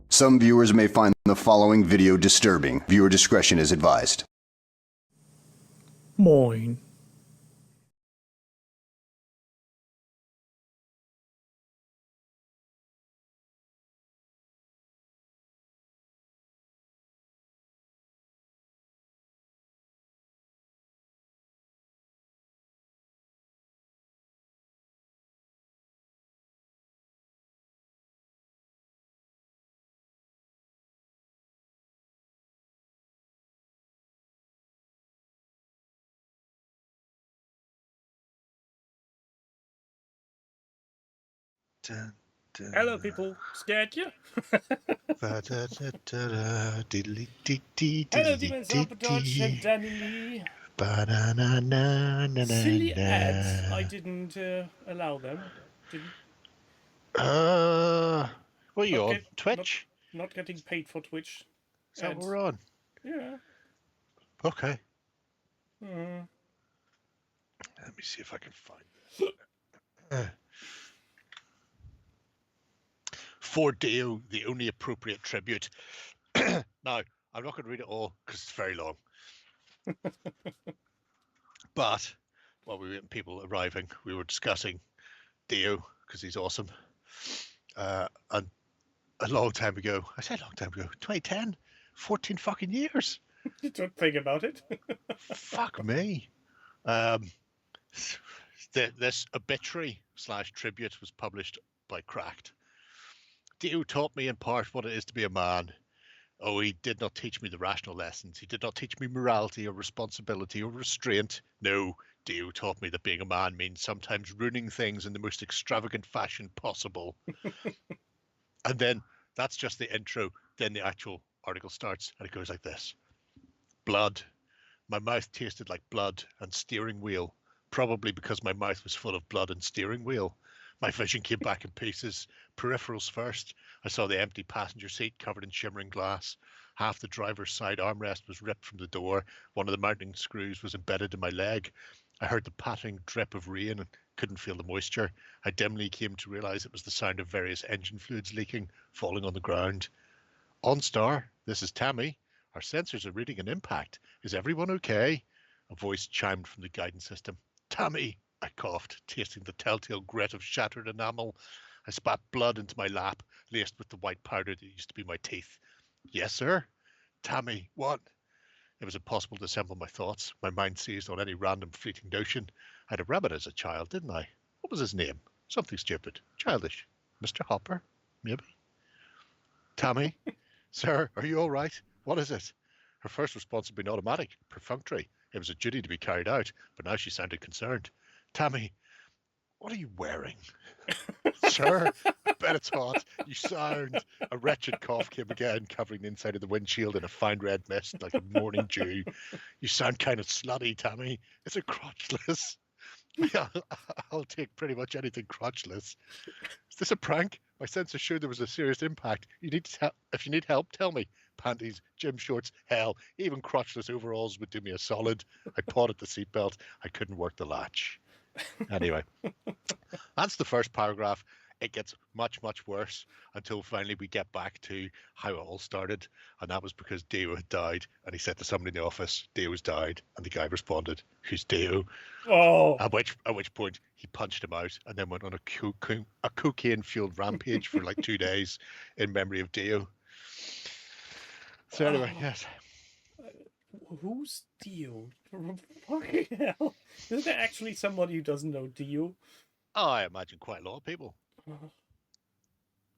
Some viewers may find the following video disturbing. Viewer discretion is advised. Moin. Dun, dun. Hello, people. Scared you? Hello, Demons of Dodge and Danny Lee. Silly ads. I didn't allow them. Didn't. What are you Not on? get- Twitch? Not getting paid for Twitch. Is that ads. what we're on? Yeah. Okay. Mm. Let me see if I can find it. For Dio, the only appropriate tribute. Now, I'm not going to read it all because it's very long. But while we were waiting people arriving, we were discussing Dio because he's awesome. And a long time ago, I said long time ago, 2010, 14 fucking years. You don't think about it. Fuck me. This obituary / tribute was published by Cracked. Dio taught me in part what it is to be a man. Oh, he did not teach me the rational lessons. He did not teach me morality or responsibility or restraint. No, Dio taught me that being a man means sometimes ruining things in the most extravagant fashion possible. And then that's just the intro. Then the actual article starts and it goes like this. Blood. My mouth tasted like blood and steering wheel, probably because my mouth was full of blood and steering wheel. My vision came back in pieces. Peripherals first. I saw the empty passenger seat covered in shimmering glass. Half the driver's side armrest was ripped from the door. One of the mounting screws was embedded in my leg. I heard the pattering drip of rain and couldn't feel the moisture. I dimly came to realize it was the sound of various engine fluids leaking, falling on the ground. OnStar, this is Tammy. Our sensors are reading an impact. Is everyone okay? A voice chimed from the guidance system. Tammy, I coughed, tasting the telltale grit of shattered enamel. I spat blood into my lap, laced with the white powder that used to be my teeth. Yes, sir? Tammy, what? It was impossible to assemble my thoughts. My mind seized on any random fleeting notion. I had a rabbit as a child, didn't I? What was his name? Something stupid. Childish. Mr. Hopper? Maybe? Tammy? Sir, are you all right? What is it? Her first response had been automatic, perfunctory. It was a duty to be carried out, but now she sounded concerned. Tammy, what are you wearing? Sir, I bet it's hot. You sound... A wretched cough came again, covering the inside of the windshield in a fine red mist like a morning dew. You sound kind of slutty, Tammy. Is it crotchless? Yeah, I'll take pretty much anything crotchless. Is this a prank? My sensors showed there was a serious impact. If you need help, tell me. Panties, gym shorts, hell, even crotchless overalls would do me a solid. I pawed at the seatbelt. I couldn't work the latch. Anyway, that's the first paragraph. It gets much, much worse until finally we get back to how it all started. And that was because Dio had died. And he said to somebody in the office, Dio's died. And the guy responded, who's Dio? Oh. At which point he punched him out and then went on a cocaine-fueled rampage for like 2 days in memory of Dio. So anyway, yes. Who's Dio? Fucking hell. Is there actually somebody who doesn't know Dio? Oh, I imagine quite a lot of people.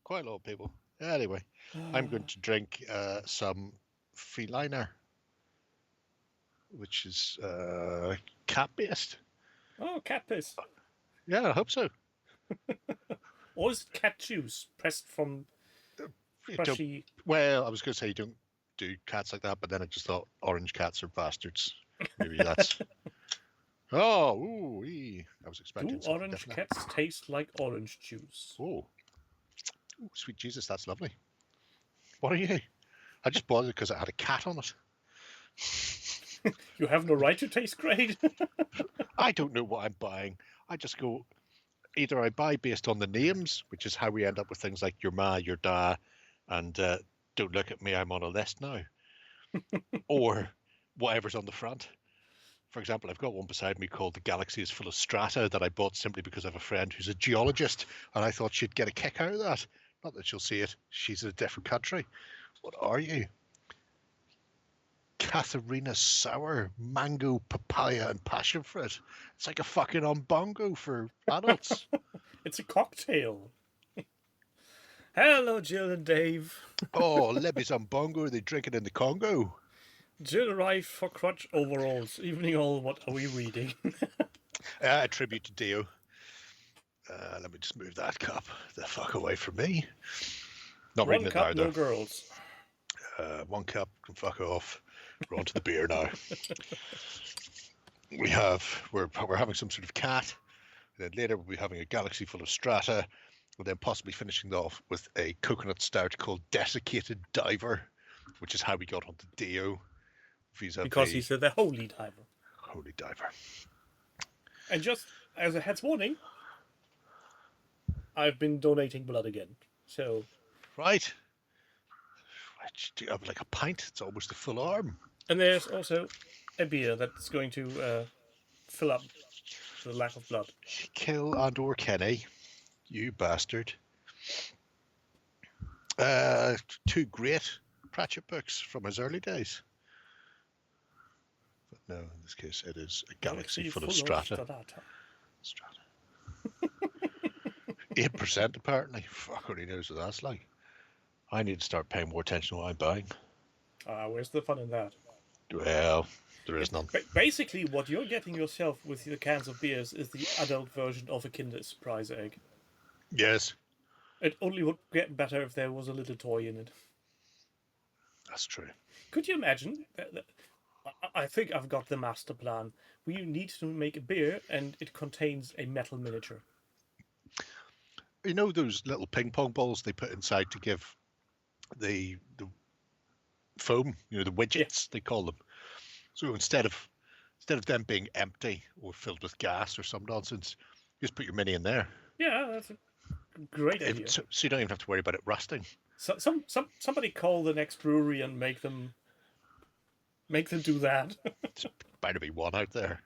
Quite a lot of people. Anyway, I'm going to drink some Freeliner, which is cat-based. Oh, cat piss. Yeah, I hope so. Or is it cat juice pressed from brushy... Well, I was going to say you don't do cats like that, but then I just thought orange cats are bastards. Maybe that's... Oh, ooh, I was expecting Do orange different. cats taste like orange juice? Oh. Ooh, sweet Jesus, that's lovely. What are you? I just bought it because it had a cat on it. You have no right to taste great. I don't know what I'm buying. I just go, either I buy based on the names, which is how we end up with things like your ma, your da, and don't look at me, I'm on a list now, or whatever's on the front. For example, I've got one beside me called The Galaxy is Full of Strata that I bought simply because I have a friend who's a geologist, and I thought she'd get a kick out of that. Not that she'll see it. She's in a different country. What are you? Katharina Sour, mango, papaya, and passion fruit. It's like a fucking umbongo for adults. It's a cocktail. Hello, Jill and Dave. Oh, Libby's umbongo. They drink it in the Congo. Jill arrived for crutch overalls. Evening all, what are we reading? A tribute to Dio. Let me just move that cup the fuck away from me. Not One reading it cup, now, no though. girls. One cup can fuck off. We're on to the beer now. We're having some sort of cat. And then later we'll be having a galaxy full of strata. And then possibly finishing off with a coconut stout called Desiccated Diver, which is how we got onto Dio. Because he's the holy diver. Holy Diver. And just as a head's warning, I've been donating blood again. So. Right. Do you have like a pint? It's almost a full arm. And there's also a beer that's going to fill up the lack of blood. Kill Andor Kenny, you bastard. Two great Pratchett books from his early days. But no, in this case it is a galaxy full of strata. Strata. 8% apparently. Fuck, only knows what that's like. I need to start paying more attention to what I'm buying. Where's the fun in that? Well, there is none. Basically, what you're getting yourself with the cans of beers is the adult version of a Kinder Surprise egg. Yes. It only would get better if there was a little toy in it. That's true. Could you imagine? I think I've got the master plan. We need to make a beer, and it contains a metal miniature. You know those little ping pong balls they put inside to give the foam, the widgets, they call them. So instead of them being empty or filled with gas or some nonsense, you just put your mini in there. Yeah, that's a great idea. So you don't even have to worry about it rusting. So, somebody call the next brewery and make them do that. There's bound to be one out there.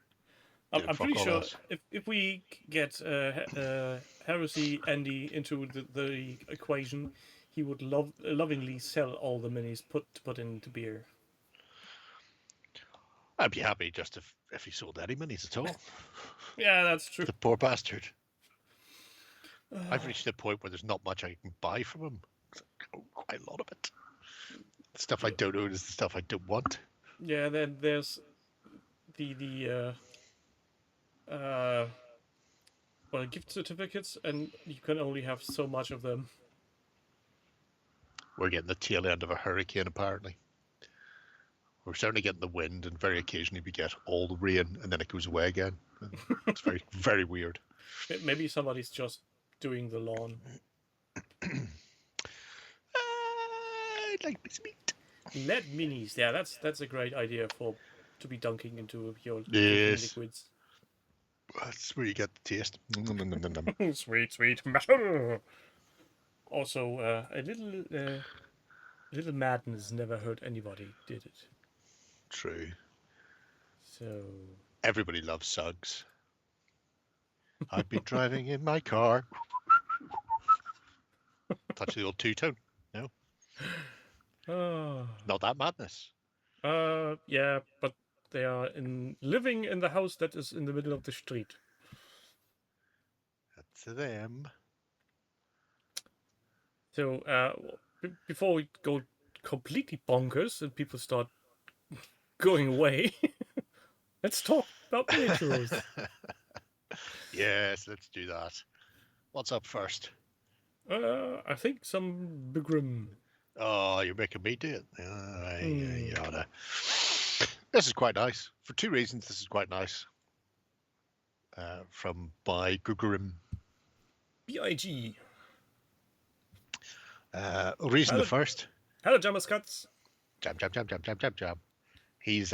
I'm pretty sure if we get Heresy Andy into the equation, he would lovingly sell all the minis put into beer. I'd be happy just if he sold any minis at all. Yeah, that's true. The poor bastard. I've reached a point where there's not much I can buy from him. Quite a lot of it. The stuff I don't own is the stuff I don't want. Yeah, then there's the gift certificates, and you can only have so much of them. We're getting the tail end of a hurricane, apparently. We're certainly getting the wind, and very occasionally we get all the rain, and then it goes away again. It's very, very weird. Maybe somebody's just doing the lawn. I'd like this meat. Lead minis, yeah, that's a great idea to be dunking into your liquids. That's where you get the taste. Sweet metal. Also, a little madness never hurt anybody, did it? True. So everybody loves Suggs. I've been driving in my car. Touch the old two-tone. No. Not that madness. Yeah, but they are living in the house that is in the middle of the street. That's them. So, before we go completely bonkers and people start going away, let's talk about miniatures. Yes, let's do that. What's up first? I think some Bigrim. Oh, you're making me do it. You oughta. This is quite nice. For two reasons, this is quite nice. From by Gugrim. B.I.G. Reason the first. Hello, Jamascuts. Jam. He's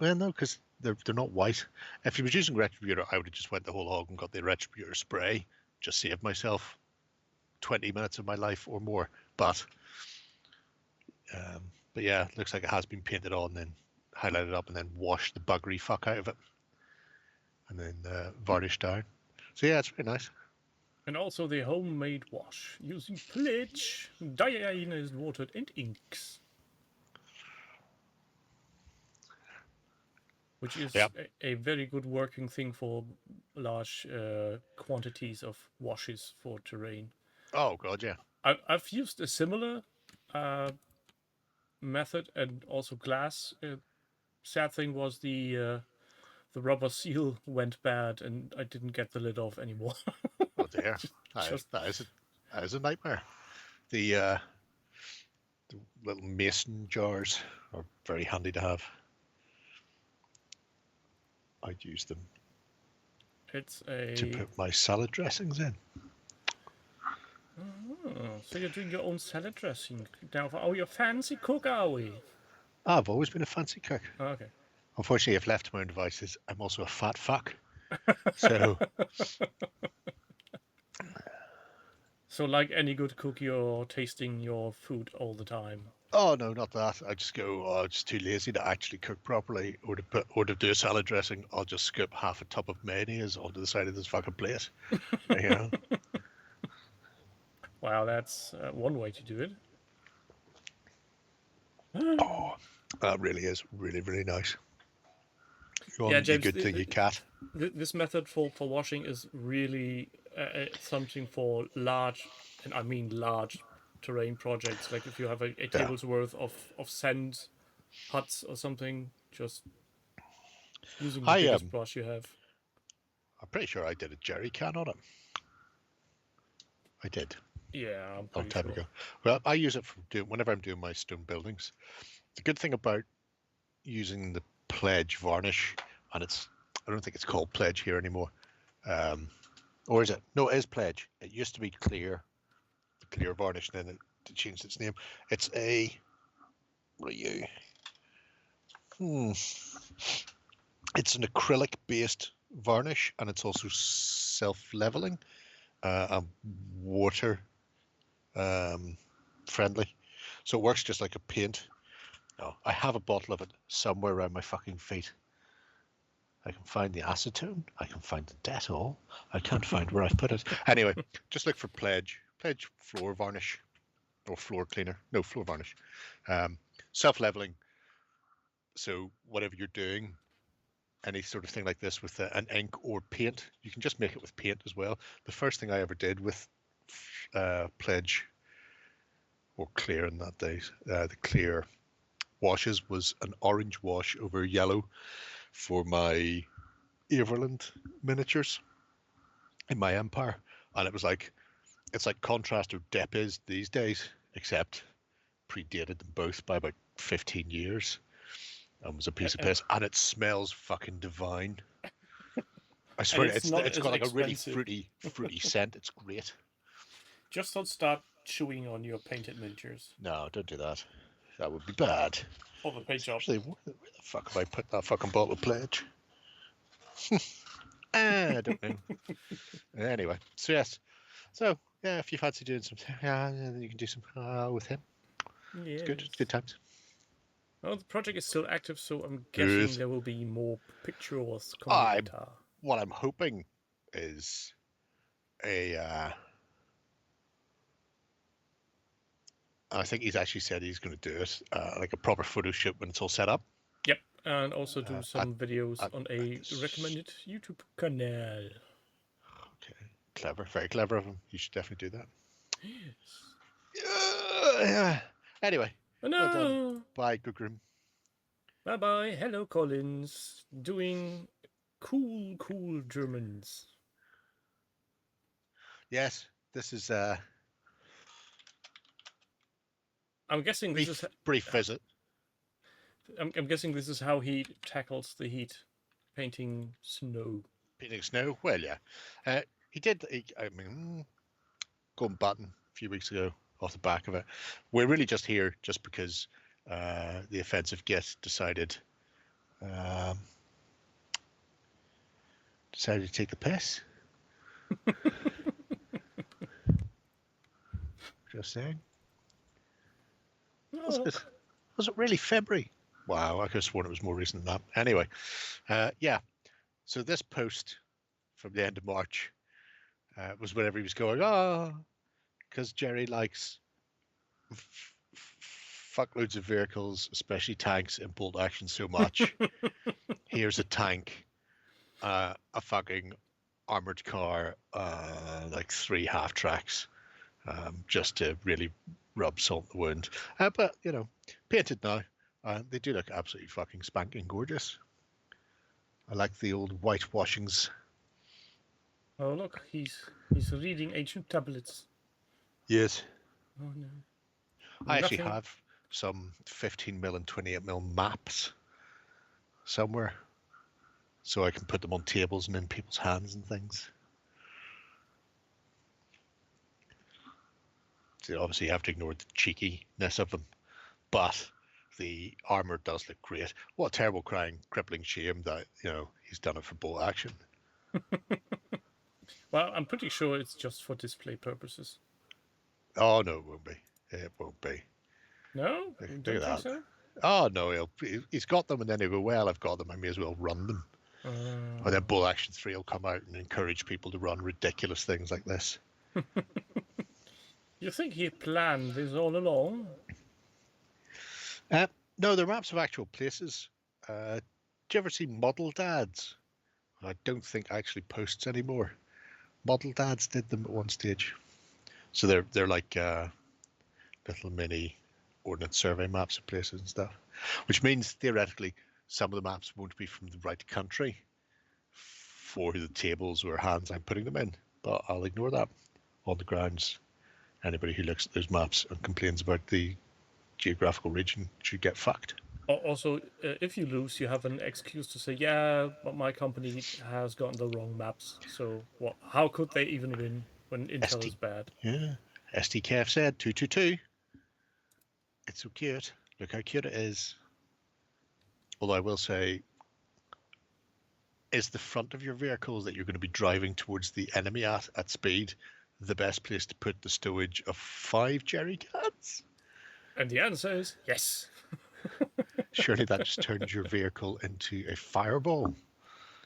Well, no, because they're not white. If he was using Retributor, I would have just went the whole hog and got the Retributor spray, just saved myself 20 minutes of my life or more. But yeah, it looks like it has been painted on, then highlighted up, and then washed the buggery fuck out of it, and then varnished down. So yeah, it's very nice. And also the homemade wash using pledge, deionized water, and inks. Which is a very good working thing for large quantities of washes for terrain. Oh god, yeah. I've used a similar method, and also glass. Sad thing was the rubber seal went bad, and I didn't get the lid off anymore. Oh dear, that is a nightmare. The little mason jars are very handy to have. I'd use them to put my salad dressings in. Oh, so you're doing your own salad dressing now? Oh, you're a fancy cook, are we? I've always been a fancy cook. Oh, okay. Unfortunately, if left to my own devices, I'm also a fat fuck. So, so like any good cook, you're tasting your food all the time. oh no, not that. I just go, oh, I'm just too lazy to actually cook properly, or to do a salad dressing. I'll just scoop half a tub of mayonnaise onto the side of this fucking plate. You know. Wow, that's one way to do it. Oh, that really is really, really nice. Yeah, James, good thing you cat. This method for washing is really something for large, and I mean large, terrain projects. Like if you have a table's worth of sand huts or something, just using the biggest brush you have. I'm pretty sure I did a jerry can on it. I did. Yeah, I'm a long time sure. ago. Well, I use it whenever I'm doing my stone buildings. The good thing about using the pledge varnish, and I don't think it's called pledge here anymore. Or is it? No, it is pledge. It used to be clear, the clear varnish, and then it changed its name. It's a, what are you? It's an acrylic based varnish, and it's also self-leveling and water friendly, so it works just like a paint. No, I have a bottle of it somewhere around my fucking feet. I can find the acetone, I can find the Dettol, I can't find where I've put it. Anyway, just look for pledge floor varnish, or floor cleaner. No, floor varnish. Self-leveling, so whatever you're doing, any sort of thing like this with an ink or paint, you can just make it with paint as well. The first thing I ever did with pledge, or clear in that days, the clear washes, was an orange wash over yellow for my Everland miniatures in my empire, and it was like, it's like Contrast or Dep is these days, except predated them both by about 15 years, and was a piece of piss, and it smells fucking divine. I swear, it's got like expensive. A really fruity scent. It's great. Just don't start chewing on your painted miniatures. No, don't do that. That would be bad. Or the paint job. Where the fuck have I put that fucking bottle of pledge? I don't know. Anyway, so yes. So, yeah, if you fancy doing something, then you can do some with him. Yeah. It's good. It's good times. Well, the project is still active, so I'm guessing there will be more pictures coming later. What I'm hoping is I think he's actually said he's going to do it, like a proper photo shoot when it's all set up. Yep, and also do some videos on a recommended YouTube channel. Okay, clever, very clever of him. You should definitely do that. Yes. Anyway. No. Well done. Bye, Gugrim. Bye. Hello, Collins. Doing cool Germans. Yes, this is I'm guessing this is brief visit. I'm guessing this is how he tackles the heat, painting snow. Painting snow? Well, yeah. He did. Golden Button a few weeks ago off the back of it. We're really just here just because the offensive Git decided Decided to take a piss. Just saying. Oh, Was it really February? Wow, I could have sworn it was more recent than that. Anyway, yeah. So this post from the end of March was whenever he was going, because Jerry likes fuckloads of vehicles, especially tanks and bolt action so much. Here's a tank, a fucking armored car, like 3 half tracks, just to really rub salt in the wound. But, you know, painted now. They do look absolutely fucking spanking gorgeous. I like the old whitewashings. oh look, he's reading ancient tablets. Yes. Oh no. I actually Nothing- have some 15mm and 28mm maps somewhere, so I can put them on tables and in people's hands and things. So obviously you have to ignore the cheekiness of them, but the armor does look great. What a terrible crippling shame that, you know, he's done it for bolt action. Well, I'm pretty sure it's just for display purposes. Oh no, it won't be. It won't be. No? Look You at don't think that. so? Oh no, he's got them, and then he'll go, well, I've got them, I may as well run them. Or then Bolt Action 3 will come out and encourage people to run ridiculous things like this. You think he planned this all along? No, they're maps of actual places. Do you ever see Model Dads? I don't think actually posts anymore. Model Dads did them at one stage. So they're like little mini ordnance survey maps of places and stuff. Which means theoretically some of the maps won't be from the right country for the tables or hands I'm putting them in. But I'll ignore that on the grounds. Anybody who looks at those maps and complains about the geographical region should get fucked. Also, if you lose, you have an excuse to say, yeah, but my company has gotten the wrong maps. So what? How could they even win when Intel is bad? Yeah. STKF said 222. It's so cute. Look how cute it is. Although I will say, is the front of your vehicle that you're going to be driving towards the enemy at speed the best place to put the stowage of 5 jerry cans? And the answer is yes. Surely that just turns your vehicle into a fireball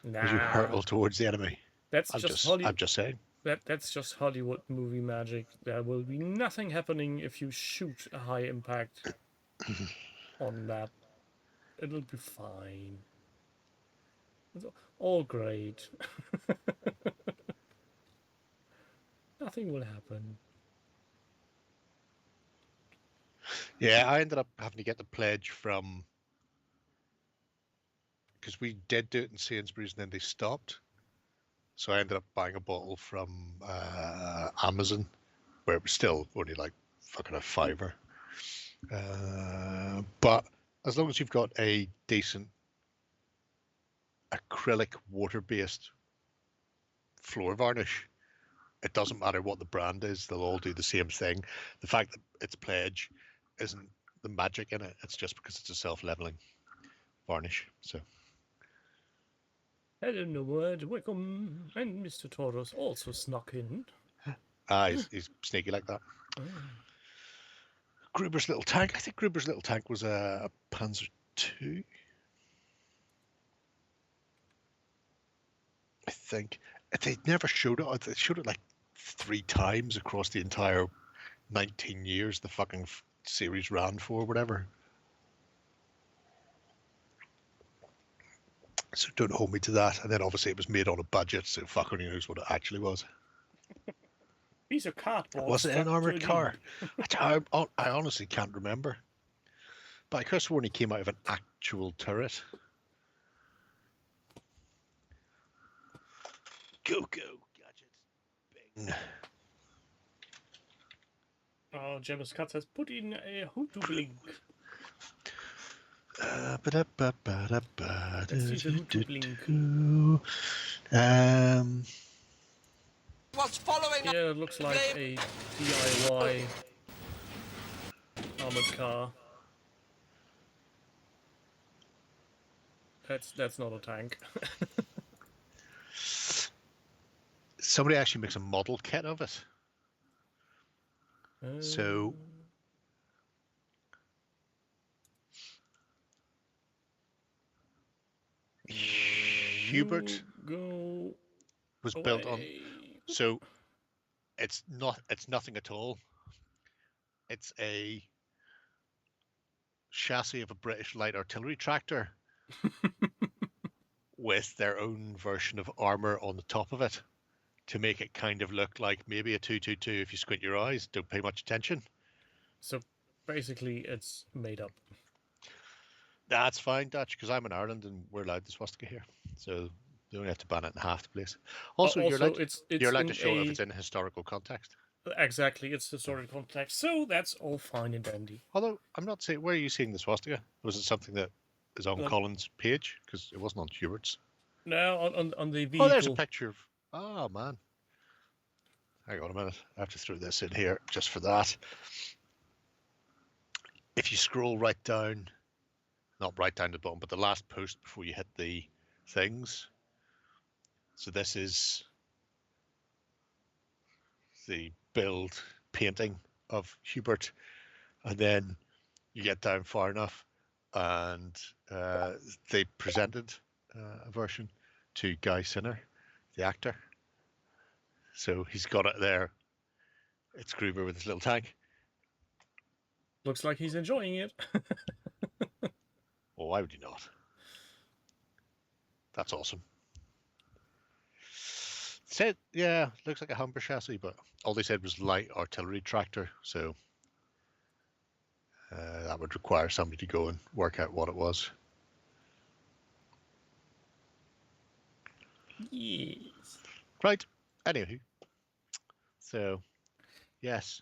as you Nah, hurtle towards the enemy. that's I'm just just saying. That's just Hollywood movie magic. There will be nothing happening if you shoot a high impact on that. It'll be fine. It's all great. Nothing will happen. Yeah, I ended up having to get the pledge from, because we did do it in Sainsbury's and then they stopped. So I ended up buying a bottle from Amazon, where it was still only like fucking a $5. But as long as you've got a decent acrylic water-based floor varnish, it doesn't matter what the brand is, they'll all do the same thing. The fact that it's pledge isn't the magic in it, it's just because it's a self-leveling varnish. So Hello, word, welcome, and Mr. Taurus also snuck in. he's sneaky like that. Gruber's little tank. I think Gruber's little tank was a Panzer II. I think they never showed it. They showed it like 3 times across the entire 19 years the fucking series ran for, whatever. So don't hold me to that. And then obviously it was made on a budget, so fuck only knows what it actually was. Piece of cardboard. Was it an stuck to armored a car? jeep. I honestly can't remember. But I could have sworn he came out of an actual turret. Go, gadgets. Bing. Oh, Gemma's cat says, put in a Hutu blink. Let's see the Hutu blink. What's following? Yeah, it looks like a DIY armored car. That's not a tank. Somebody actually makes a model kit of it. So Hubert go was away. built on. So it's nothing at all. It's a chassis of a British light artillery tractor with their own version of armor on the top of it to make it kind of look like maybe a 222 if you squint your eyes, don't pay much attention. So basically, it's made up. That's fine, Dutch, because I'm in Ireland and we're allowed the swastika here. So they only have to ban it in half the place. Also, you're allowed to show it if it's in historical context. Exactly, it's historical context. So that's all fine and dandy. Although, I'm not saying, where are you seeing the swastika? Was it something that is on Colin's page? Because it wasn't on Hubert's. No, on the vehicle. Oh, there's a picture of... Oh, man. Hang on a minute. I have to throw this in here just for that. If you scroll right down, not right down to the bottom, but the last post before you hit the things. So this is the build painting of Hubert. And then you get down far enough and they presented a version to Guy Sinner, the actor. So he's got it there. It's Gruber with his little tank. Looks like he's enjoying it. Oh, why would you not? That's awesome. Said, yeah, looks like a Humber chassis, but all they said was light artillery tractor, so that would require somebody to go and work out what it was. Yes. Right. Anywho, so yes.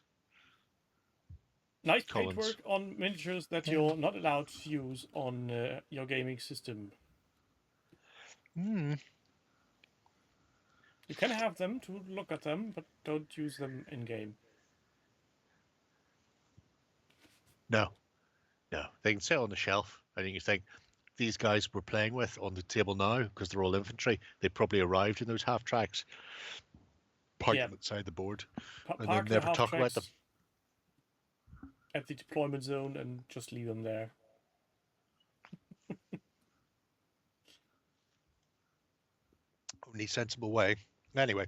Nice paintwork on miniatures that you're not allowed to use on your gaming system. Hmm. You can have them to look at them, but don't use them in game. No. They can sit on the shelf. I think you think these guys we're playing with on the table now, because they're all infantry, they probably arrived in those half tracks, parked them outside the board, and then never talk about them. At the deployment zone and just leave them there. Only sensible way. Anyway.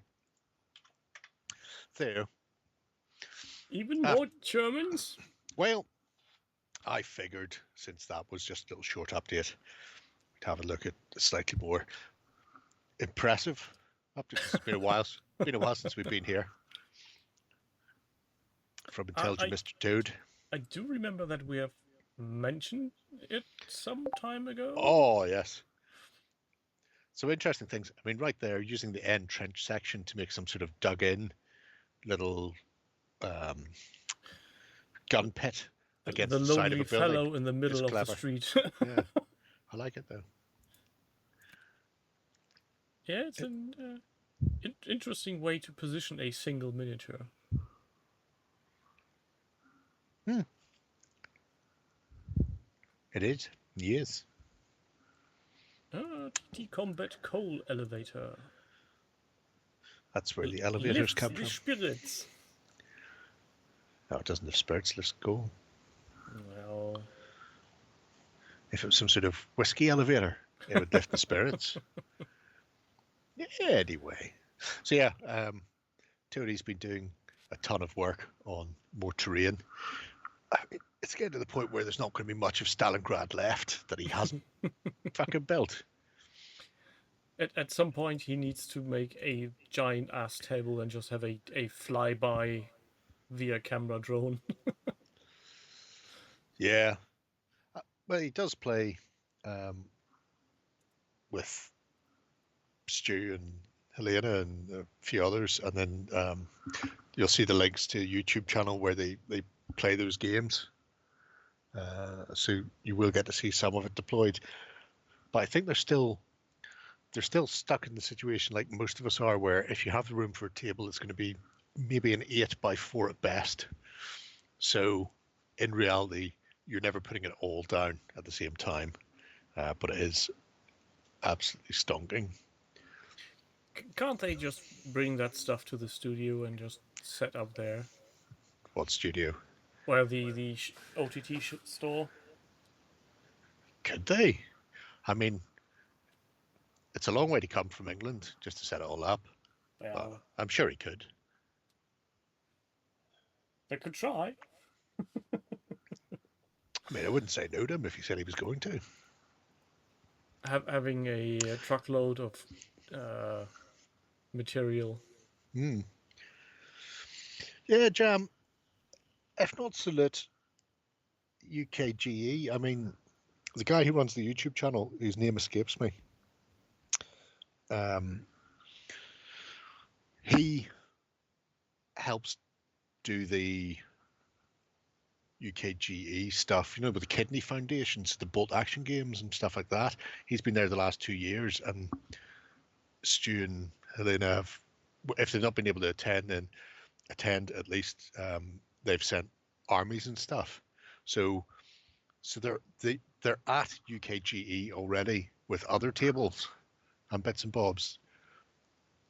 There. Even more Germans? Well, I figured since that was just a little short update, we'd have a look at a slightly more impressive update. It's been a while. Been a while since we've been here. From Intelligent Mr. Toad. I do remember that we have mentioned it some time ago. Oh, yes. So interesting things. I mean, right there, using the end trench section to make some sort of dug-in little gun pit against the side of a building. The lonely fellow in the middle of the street. Yeah, I like it though. Yeah, it's an interesting way to position a single miniature. It is. Yes. TT Combat Coal Elevator. That's where the elevators come from. Spirits. No, it doesn't have spirits. Let's go. Well, if it was some sort of whiskey elevator, it would lift the spirits. Yeah, anyway. So yeah, Tony's been doing a ton of work on more terrain. It's getting to the point where there's not going to be much of Stalingrad left that he hasn't fucking built. At some point, he needs to make a giant ass table and just have a flyby via camera drone. Yeah. Well, he does play with Stu and Helena and a few others, and then you'll see the links to a YouTube channel where they play those games. So you will get to see some of it deployed. But I think they're still stuck in the situation like most of us are, where if you have the room for a table, it's going to be maybe an 8x4 at best. So in reality, you're never putting it all down at the same time. But it is absolutely stonking. Can't they just bring that stuff to the studio and just set up there? What studio? Well, the OTT store. Could they? I mean, it's a long way to come from England just to set it all up. Well, But I'm sure he could. they could try. I mean, I wouldn't say no to him if he said he was going to. Having a truckload of material. Yeah, Jam. If not salute UKGE, I mean, the guy who runs the YouTube channel, whose name escapes me, he helps do the UKGE stuff, with the kidney foundations, the bolt action games and stuff like that. He's been there the last 2 years, and Stu and Helena have, if they've not been able to attend, then attend at least. They've sent armies and stuff. So they're at UKGE already with other tables and bits and bobs.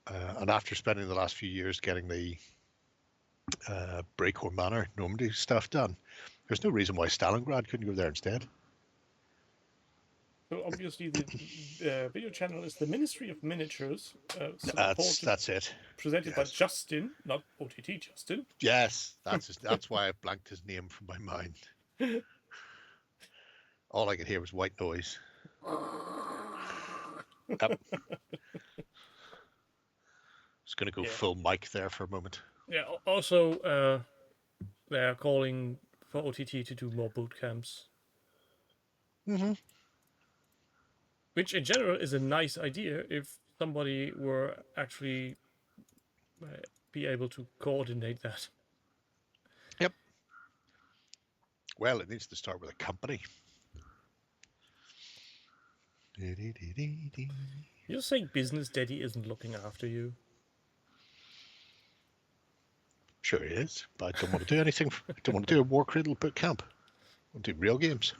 And after spending the last few years getting the Breakhorn Manor Normandy stuff done, there's no reason why Stalingrad couldn't go there instead. So obviously the video channel is the Ministry of Miniatures. That's it. Presented by Justin, not OTT Justin. Yes, that's why I blanked his name from my mind. All I could hear was white noise. Yep. Just going to go full mic there for a moment. Yeah, also they're calling for OTT to do more boot camps. Mm-hmm. Which in general is a nice idea if somebody were actually be able to coordinate that. Yep. Well, it needs to start with a company. You're saying Business Daddy isn't looking after you? Sure he is, but I don't want to do anything. I don't want to do a War Cradle boot camp. I want to do real games.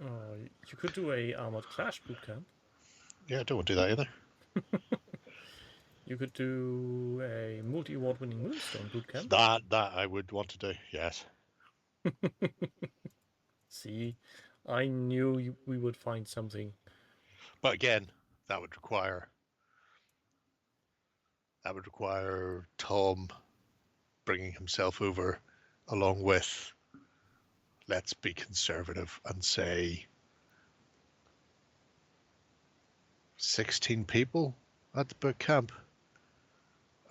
Oh, you could do a Armored Clash boot camp. Yeah, I don't want to do that either. You could do a multi-award winning Moonstone boot camp. That I would want to do, yes. See, I knew we would find something. But again, that would require Tom bringing himself over, along with, let's be conservative and say, 16 people at the boot camp.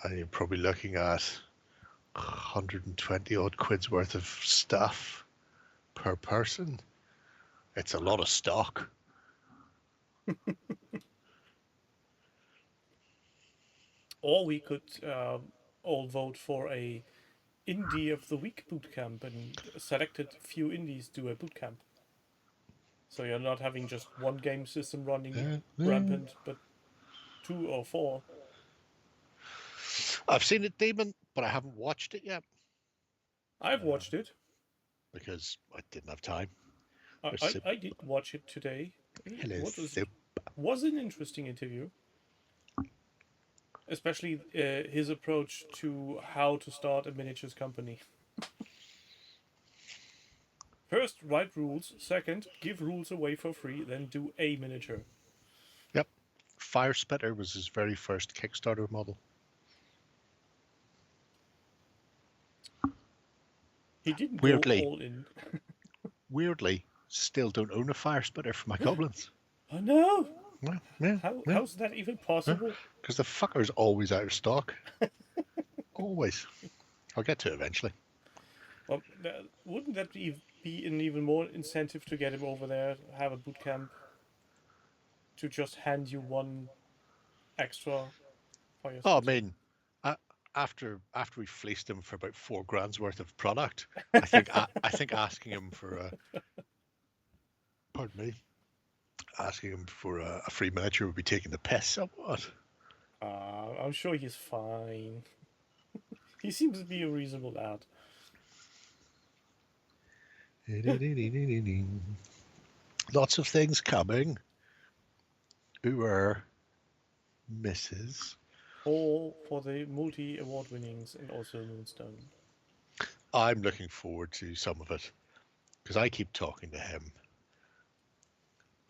And you're probably looking at 120 odd quid's worth of stuff per person. It's a lot of stock. Or we could all vote for a Indie of the Week boot camp and selected few indies do a boot camp. So you're not having just one game system running rampant, but 2 or 4. I've seen it, Demon, but I haven't watched it yet. I've watched it. Because I didn't have time. I did watch it today. Hello, was an interesting interview. Especially his approach to how to start a miniatures company. First, write rules. Second, give rules away for free. Then do a miniature. Yep. Fire Spitter was his very first Kickstarter model. He didn't Weirdly. go all in. Weirdly, still don't own a Fire Spitter for my goblins. Oh no! How's that even possible? Because the fucker's always out of stock. Always. I'll get to it eventually. Well, wouldn't that be an even more incentive to get him over there, have a boot camp, to just hand you one extra for your I mean, after we fleeced him for about $4,000 worth of product, I think asking him for asking him for a free miniature would be taking the piss somewhat. I'm sure he's fine. He seems to be a reasonable lad. Lots of things coming. who are Mrs. All for the multi-award winnings and also Moonstone. I'm looking forward to some of it because I keep talking to him.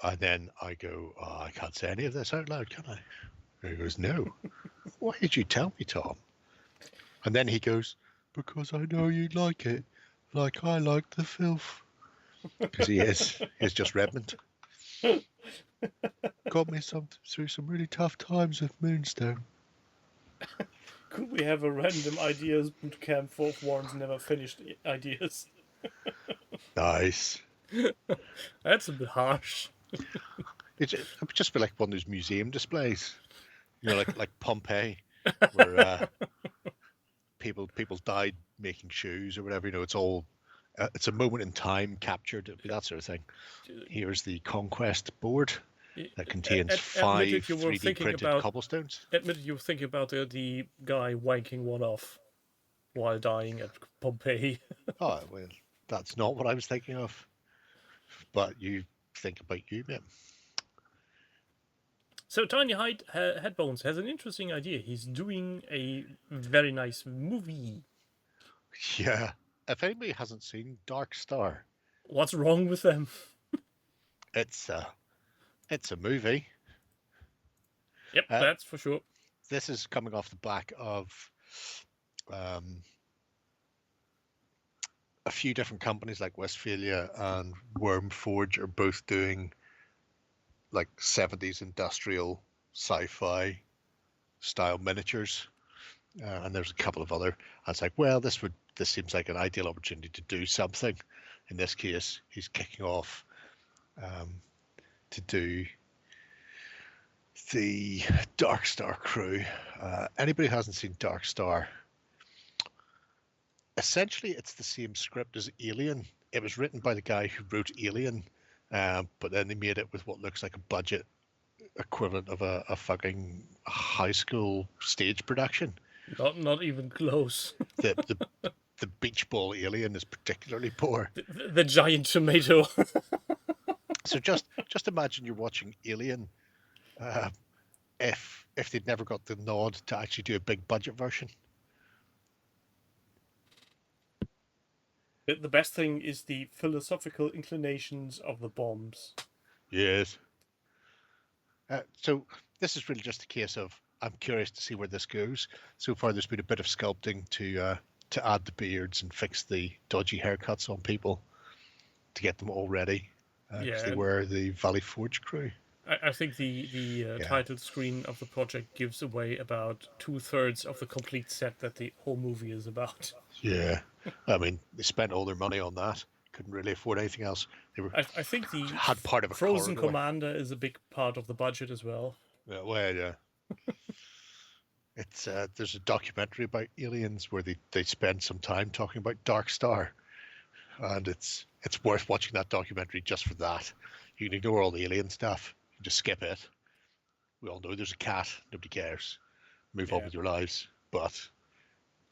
And then I go, oh, I can't say any of this out loud, can I? And he goes, no. Why did you tell me, Tom? And then he goes, because I know you'd like it, like I like the filth. Because he's just Redmond. Got me through some really tough times with Moonstone. Could we have a random ideas boot camp for Warren's never finished ideas? Nice. That's a bit harsh. It would just be like one of those museum displays, like Pompeii, where people died making shoes or whatever. It's all it's a moment in time captured. It'd be that sort of thing. Here's the conquest board that contains 5 3D printed cobblestones. Admit you were thinking about the guy wanking one off while dying at Pompeii. Oh well, that's not what I was thinking of. But you think about you, mate. So Tiny Headbones has an interesting idea. He's doing a very nice movie. Yeah. If anybody hasn't seen Dark Star, what's wrong with them? It's a movie. Yep, that's for sure. This is coming off the back of a few different companies like Westphalia and Wormforge are both doing like 70s industrial sci-fi style miniatures, and there's a couple of other. I was like, well, this seems like an ideal opportunity to do something. In this case, he's kicking off to do the Dark Star crew. Anybody who hasn't seen Dark Star, essentially it's the same script as Alien. It was written by the guy who wrote Alien, but then they made it with what looks like a budget equivalent of a fucking high school stage production. Not even close. The beach ball alien is particularly poor. The giant tomato. So just imagine you're watching Alien, if they'd never got the nod to actually do a big budget version. The best thing is the philosophical inclinations of the bombs. Yes. So this is really just a case of I'm curious to see where this goes. So far, there's been a bit of sculpting to add the beards and fix the dodgy haircuts on people to get them all ready. Because they were the Valley Forge crew. I think the title screen of the project gives away about 2/3 of the complete set that the whole movie is about. Yeah, I mean they spent all their money on that. Couldn't really afford anything else. They were. I think the had part of a Frozen corridor. Commander is a big part of the budget as well. Yeah, well, yeah. It's there's a documentary about aliens where they spend some time talking about Dark Star, and it's worth watching that documentary just for that. You can ignore all the alien stuff. You can just skip it. We all know there's a cat. Nobody cares. Move on with your lives. But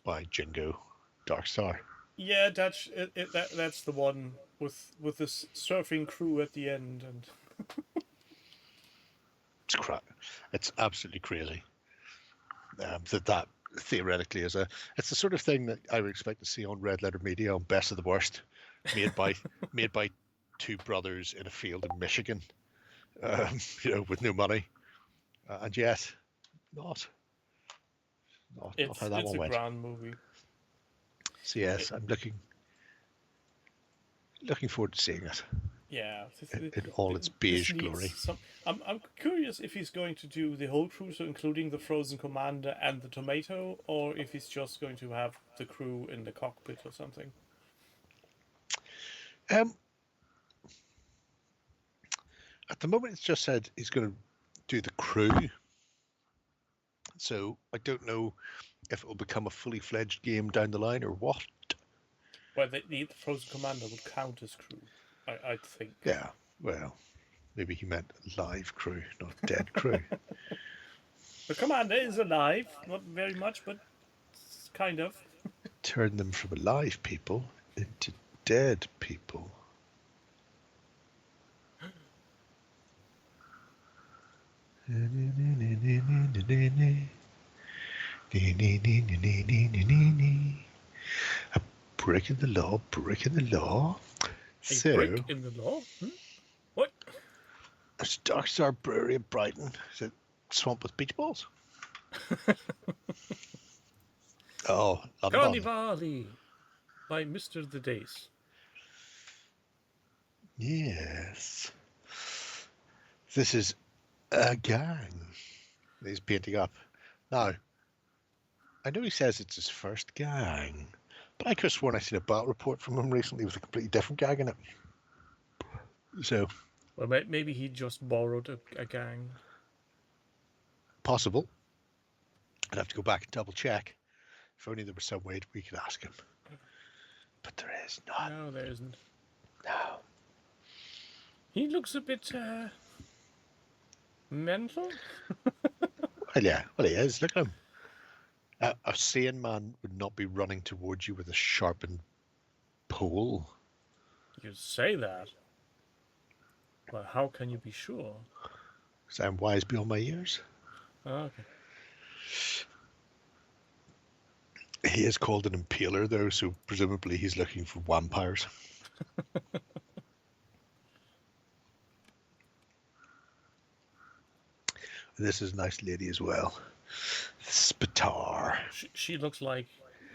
by Jingo, Dark Star. Yeah, that's the one with this surfing crew at the end, and it's crap. It's absolutely crazy. That theoretically is it's the sort of thing that I would expect to see on Red Letter Media on Best of the Worst, made by two brothers in a field in Michigan, with no money, and yet not how that one went. It's a grand movie. So yes, I'm looking forward to seeing it. Yeah, in all its beige glory. I'm curious if he's going to do the whole crew, so including the Frozen Commander and the Tomato, or if he's just going to have the crew in the cockpit or something. At the moment, it's just said he's going to do the crew. So I don't know if it will become a fully fledged game down the line or what. Well, the Frozen Commander would count as crew, I think. Yeah, well, maybe he meant live crew, not dead crew. The Commander is alive, not very much, but kind of. Turn them from alive people into dead people. Breaking the law, breaking the law. A So, break in the law? What? it's Dark Star Brewery in Brighton. Is it swamped with beach balls? Oh, London. Carnivali by Mr. The Days. Yes. This is a gang he's painting up. Now, I know he says it's his first gang, but I could have sworn I seen a battle report from him recently with a completely different gang in it. So, Well, maybe he just borrowed a gang. possible. I'd have to go back and double check. If only there was some way we could ask him. But there is not. No, there isn't. No. He looks a bit mental. Well, yeah. Well, he is. Look at him. A sane man would not be running towards you with a sharpened pole. You say that. But how can you be sure? Because I'm wise beyond my years. Oh, okay. He is called an impaler, though, so presumably he's looking for vampires. This is a nice lady as well. Spatar. She looks like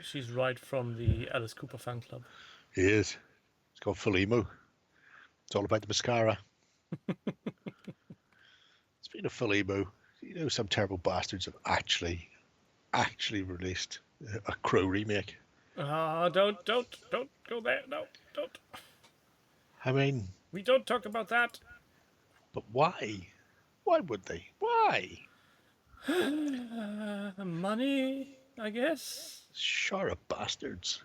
she's right from the Alice Cooper fan club. He is. It's called full emo. It's all about the mascara. Speaking of full emo, you know some terrible bastards have actually released a Crow remake. Don't go there. No, don't. I mean, We don't talk about that. but why? Why would they? Why? Money, I guess. Sure are bastards.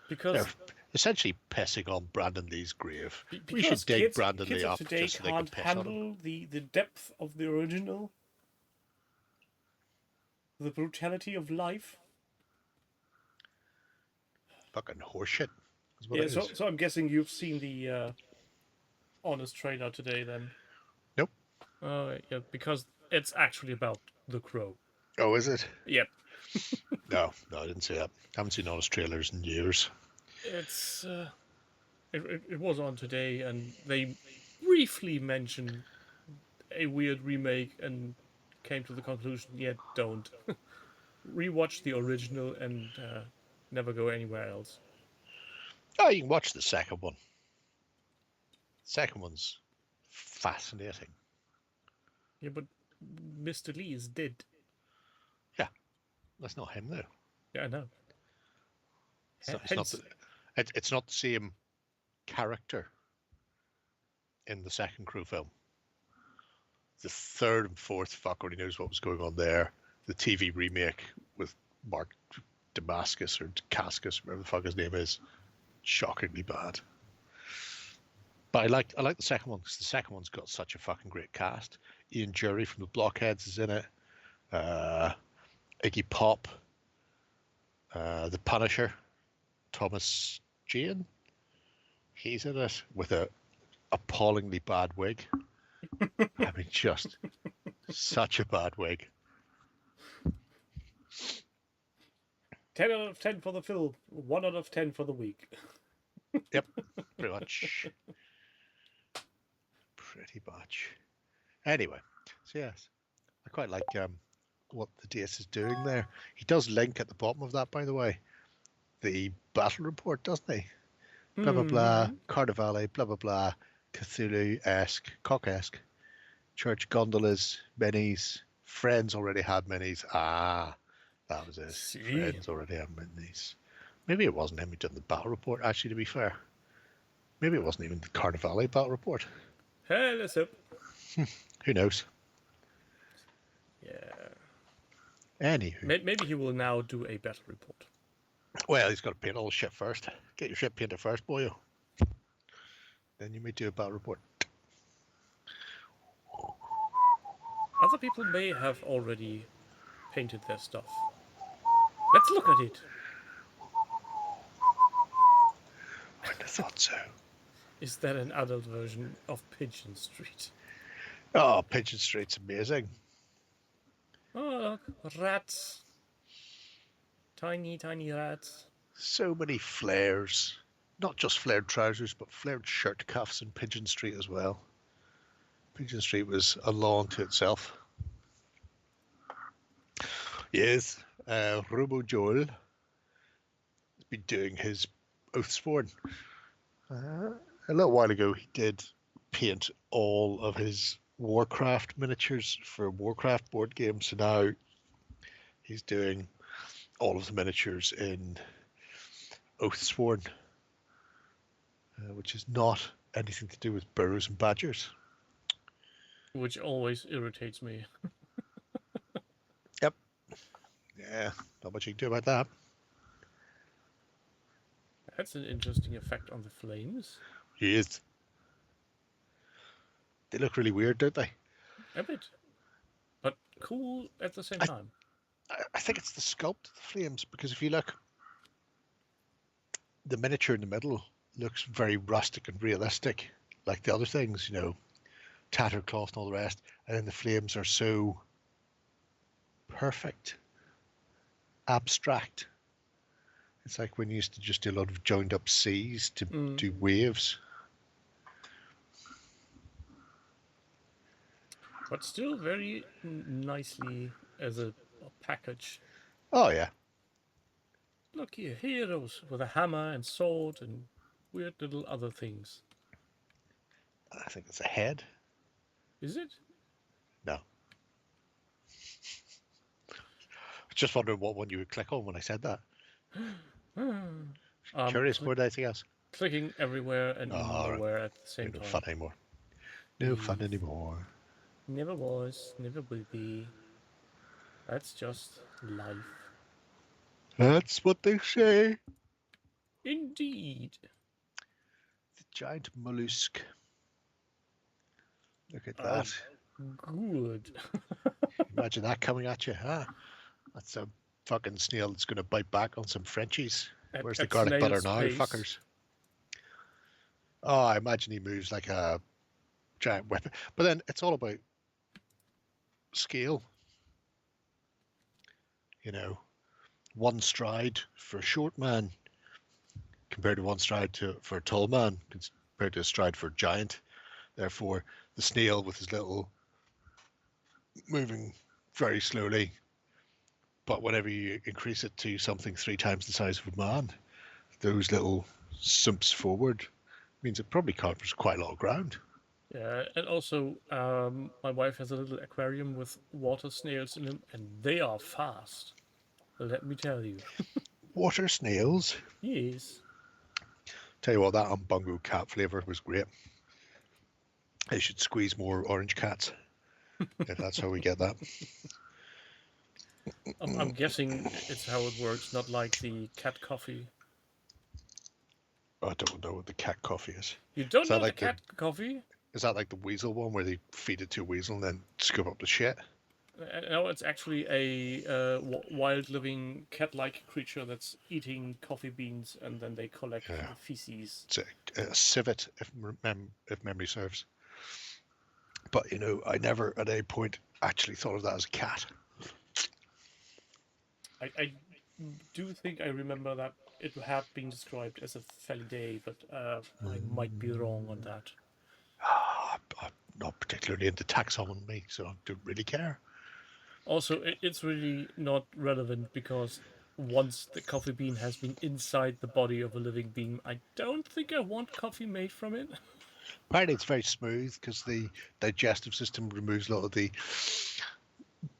Because They're essentially pissing on Brandon Lee's grave. We because should dig kids, Brandon kids Lee of up today just so they can can't piss on him. handle the depth of the original, the brutality of life. Fucking horseshit. Is what Yeah, it is. so I'm guessing you've seen the Honest trailer today, then. Nope. Oh, yeah, because it's actually about the Crow. Oh, is it? Yep. No, I didn't see that. Haven't seen honest trailers in years. It's it was on today, and they briefly mentioned a weird remake and came to the conclusion, yeah, don't. Rewatch the original and never go anywhere else. Oh, you can watch the second one. Second one's fascinating. Yeah, but Mr. Lee is dead. Yeah, that's not him though. Yeah, I know. It's not the same character in the second Crow film. The third and fourth, fuck already knows what was going on there. The TV remake with Mark Damascus or Cascus, whatever the fuck his name is, shockingly bad. But I like the second one because the second one's got such a fucking great cast. Ian Jury from the Blockheads is in it. Iggy Pop, the Punisher, Thomas Jane. He's in it with a appallingly bad wig. I mean, just such a bad wig. 10 out of 10 for the film, 1 out of 10 for the week. Yep, pretty much. Pretty much. Anyway, so yes, I quite like what the DS is doing there. He does link at the bottom of that, by the way, the battle report, doesn't he? Blah blah blah, Carnivale, blah blah blah, Cthulhu-esque, cock-esque, church gondolas, minis, friends already had minis. Ah, that was it. See? Friends already had minis. Maybe it wasn't him who did the battle report, actually, to be fair. Maybe it wasn't even the Carnivale battle report. Hey, let's hope. Who knows? Yeah. Anywho. Maybe he will now do a battle report. Well, he's got to paint all the shit first. Get your shit painted first, boyo. Then you may do a battle report. Other people may have already painted their stuff. Let's look at it. I wouldn't have thought so. Is that an adult version of Pigeon Street? Oh, Pigeon Street's amazing. Oh, look, rats. Tiny, tiny rats. So many flares. Not just flared trousers, but flared shirt cuffs in Pigeon Street as well. Pigeon Street was a law unto itself. Yes, Robo Joel has been doing his Oathsworn. A little while ago, he did paint all of his Warcraft miniatures for Warcraft board games. So now he's doing all of the miniatures in Oathsworn, which is not anything to do with burrows and badgers. Which always irritates me. Yep. Yeah, not much you can do about that. That's an interesting effect on the flames. Yes. They look really weird, don't they? A bit. But cool at the same time. I think it's the sculpt of the flames, because if you look, the miniature in the middle looks very rustic and realistic, like the other things, you know, tattered cloth and all the rest. And then the flames are so perfect, abstract. It's like when you used to just do a lot of joined up seas to do waves. But still very nicely as a package. Oh, yeah. Look here, heroes with a hammer and sword and weird little other things. I think it's a head. Is it? No. I was just wondering what one you would click on when I said that. Curious more than anything else. Clicking everywhere and nowhere at the same No time. fun anymore. No fun anymore. Never was, never will be. That's just life. That's what they say. Indeed. The giant mollusk. Look at that. Good. Imagine that coming at you, huh? That's a fucking snail that's going to bite back on some Frenchies. Where's the garlic butter now, fuckers? Oh, I imagine he moves like a giant weapon. But then it's all about scale. You know, one stride for a short man compared to one stride for a tall man compared to a stride for a giant. Therefore, the snail with his little moving very slowly, but whenever you increase it to something 3 times the size of a man, those little sumps forward means it probably covers quite a lot of ground. Yeah, and also my wife has a little aquarium with water snails in them, and they are fast. Let me tell you. Water snails? Yes. Tell you what, that Umbungo cat flavour was great. They should squeeze more orange cats, if that's how we get that. I'm guessing it's how it works, not like the cat coffee. I don't know what the cat coffee is. You don't know like the cat coffee? Is that like the weasel one where they feed it to a weasel and then scoop up the shit? No, it's actually a wild living cat-like creature that's eating coffee beans, and then they collect the feces. It's a civet, if memory serves. But, you know, I never at any point actually thought of that as a cat. I do think I remember that it had been described as a felidae, but I might be wrong on that. I'm not particularly into taxonomy, so I don't really care. Also, it's really not relevant because once the coffee bean has been inside the body of a living being, I don't think I want coffee made from it. Apparently it's very smooth because the digestive system removes a lot of the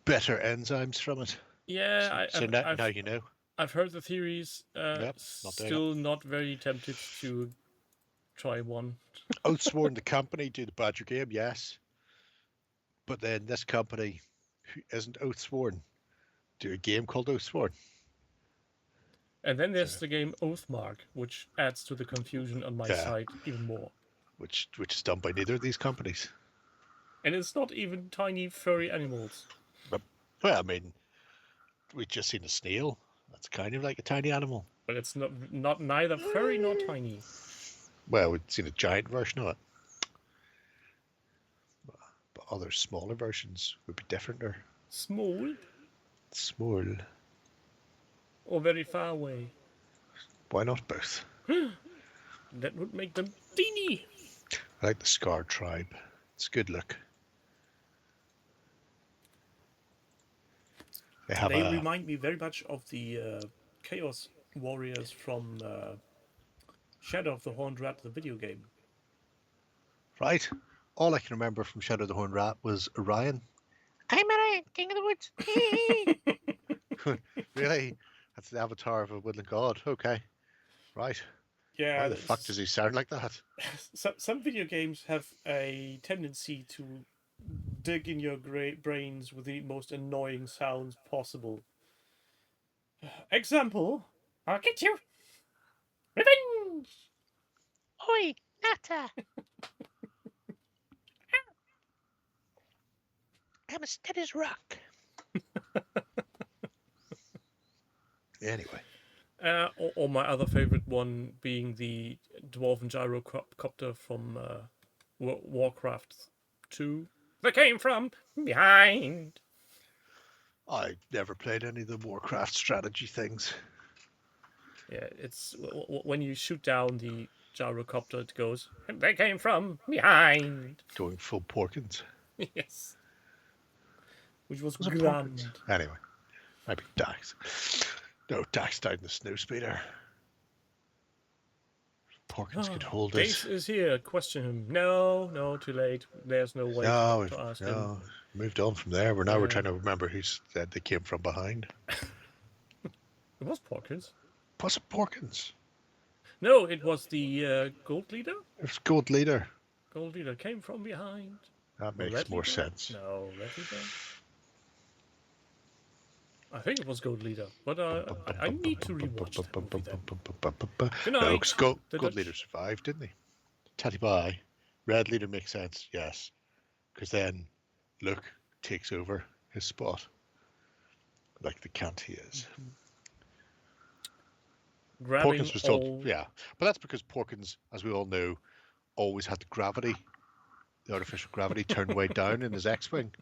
better enzymes from it. Yeah, so now you know. I've heard the theories. Yep, still not very tempted to try one. Oathsworn, the company, do the Badger game, yes. But then this company, who isn't Oathsworn, do a game called Oathsworn. And then there's the game Oathmark, which adds to the confusion on my side even more. Which is done by neither of these companies. And it's not even tiny furry animals. But, well, I mean, we've just seen a snail. That's kind of like a tiny animal. But it's not neither furry nor tiny. Well, we've seen a giant version of it. But other smaller versions would be different. Or... Small? Small. Or very far away. Why not both? That would make them teeny. I like the Scar tribe. It's a good look. They remind me very much of the Chaos Warriors from Shadow of the Horned Rat, the video game. Right. All I can remember from Shadow of the Horned Rat was Orion. I'm Orion, King of the Woods. Really? That's the avatar of a woodland god. Okay. Right. Yeah. Why the fuck does he sound like that? Some video games have a tendency to dig in your brains with the most annoying sounds possible. Example, I'll get you. Revenge! Oi, Nata! I'm as steady as rock. Anyway. Or my other favorite one being the Dwarven Gyrocopter from Warcraft 2. They came from behind. I never played any of the Warcraft strategy things. Yeah, it's when you shoot down the gyrocopter, it goes, they came from behind. Going full Porkins. Yes. Which was it grand. Porkins? Anyway, maybe Dax. No, Dax died in the snowspeeder. Porkins could hold it. Dace is here. Question him. No, too late. There's no way to ask him. Moved on from there. We're trying to remember who said they came from behind. It was Porkins. Was it Porkins? No, it was the Gold Leader. It was Gold Leader. Gold Leader came from behind. That makes more sense. No, Red Leader. I think it was Gold Leader, but I need to rewatch that movie then. Good night. No, because Gold Leader survived, didn't he? Teddy bye. Red Leader makes sense, yes. Because then Luke takes over his spot. Like the cunt he is. Porkins was told, yeah. But that's because Porkins, as we all know, always had the gravity, the artificial gravity turned way down in his X-Wing.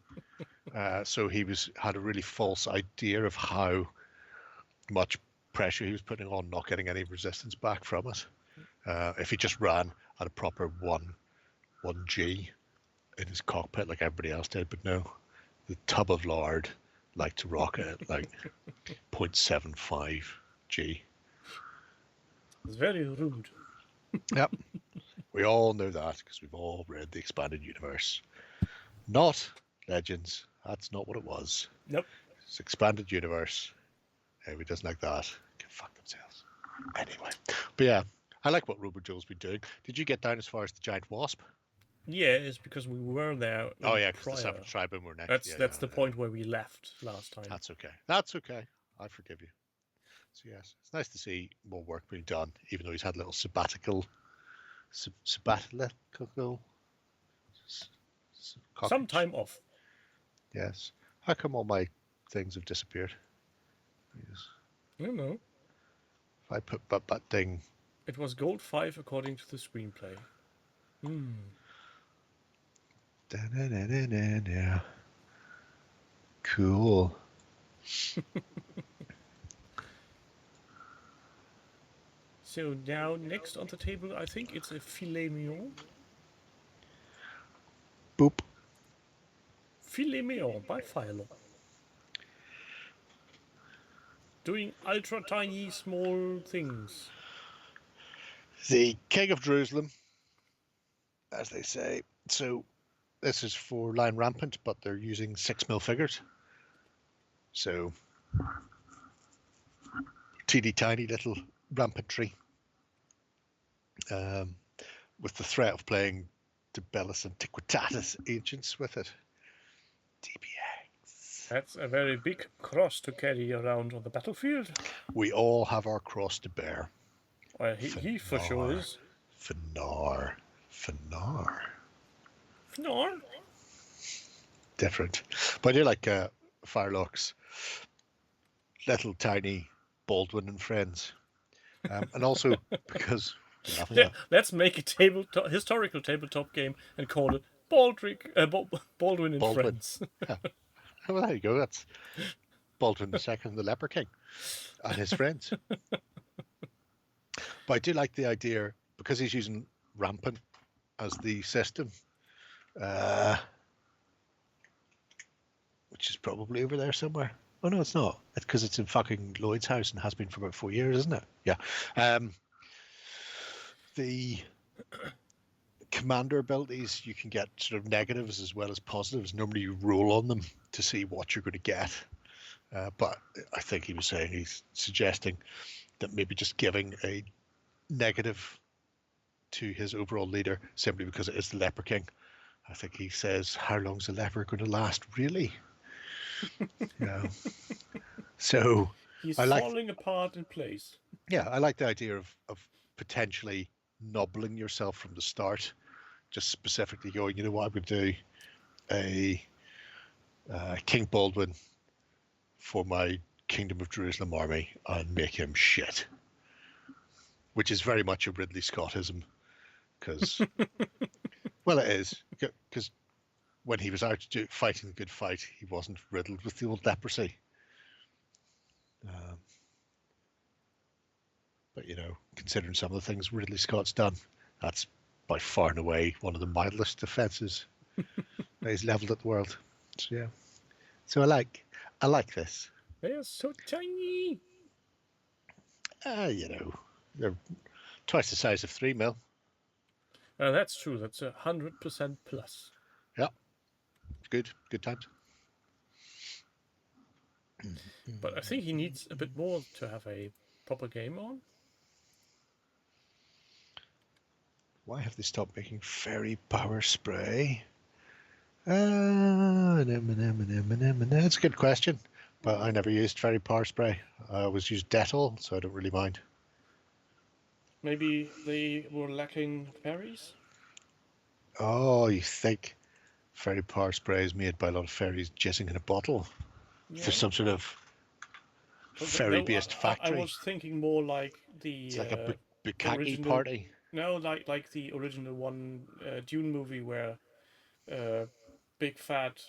So he had a really false idea of how much pressure he was putting on, not getting any resistance back from it. If he just ran at a proper 1G in his cockpit like everybody else did, but no, the tub of lard liked to rock at like 0.75 G. It's very rude. Yep. We all know that because we've all read the expanded universe. Not Legends. That's not what it was. Nope. It's expanded universe. Everybody doesn't like that. Can fuck themselves. Anyway. But yeah, I like what Robo Joel's been doing. Did you get down as far as the giant wasp? Yeah, it's because we were there. Oh yeah, because the Savage Tribe were next. That's the point where we left last time. That's okay. That's okay. I forgive you. So yes, it's nice to see more work being done, even though he's had a little sabbatical. Some time off. Yes. How come all my things have disappeared? Yes. I don't know. If I put that thing... It was Gold 5 according to the screenplay. Da-na-na-na-na-na. Cool. So now next on the table, I think it's a filet mignon. Boop. Filet mignon by Philo. Doing ultra tiny small things. The King of Jerusalem, as they say. So this is for Lion Rampant, but they're using 6mm figures. So teeny tiny little rampantry. With the threat of playing De Bellis Antiquitatis Ancients with it. DBX. That's a very big cross to carry around on the battlefield. We all have our cross to bear. Well, he for sure is. Fnar. Different. But you're like Firelock's little tiny Baldwin and friends. And also because... Let's make a historical tabletop game and call it Baldwin and Friends. Yeah. Well, there you go. Baldwin II, the Leper King, and his friends. But I do like the idea, because he's using rampant as the system, which is probably over there somewhere. Oh, no, it's not. It's because it's in fucking Lloyd's house and has been for about 4 years, isn't it? Yeah. The commander abilities, you can get sort of negatives as well as positives. Normally you roll on them to see what you're going to get. But I think he's suggesting that maybe just giving a negative to his overall leader simply because it is the Leper King. I think he says, how long's the leper going to last, really? So He's I like, falling apart in place. yeah, I like the idea of potentially nobbling yourself from the start, just specifically going, you know what, I'm going to do a King Baldwin for my Kingdom of Jerusalem army and make him shit, which is very much a Ridley Scottism, because well, it is, because when he was out fighting the good fight, he wasn't riddled with the old leprosy. But considering some of the things Ridley Scott's done, that's by far and away one of the mildest offences that he's levelled at the world. So yeah, so I like this. They're so tiny. They're twice the size of 3 mil. That's true. That's 100% plus. Yeah, good times. But I think he needs a bit more to have a proper game on. Why have they stopped making fairy power spray? That's a good question, but I never used fairy power spray. I always used Dettol, so I don't really mind. Maybe they were lacking fairies? Oh, you think fairy power spray is made by a lot of fairies jizzing in a bottle for some sort of fairy-based factory? I was thinking more like the... It's like a bukkake original, party. No, like the original one, Dune movie where big fat...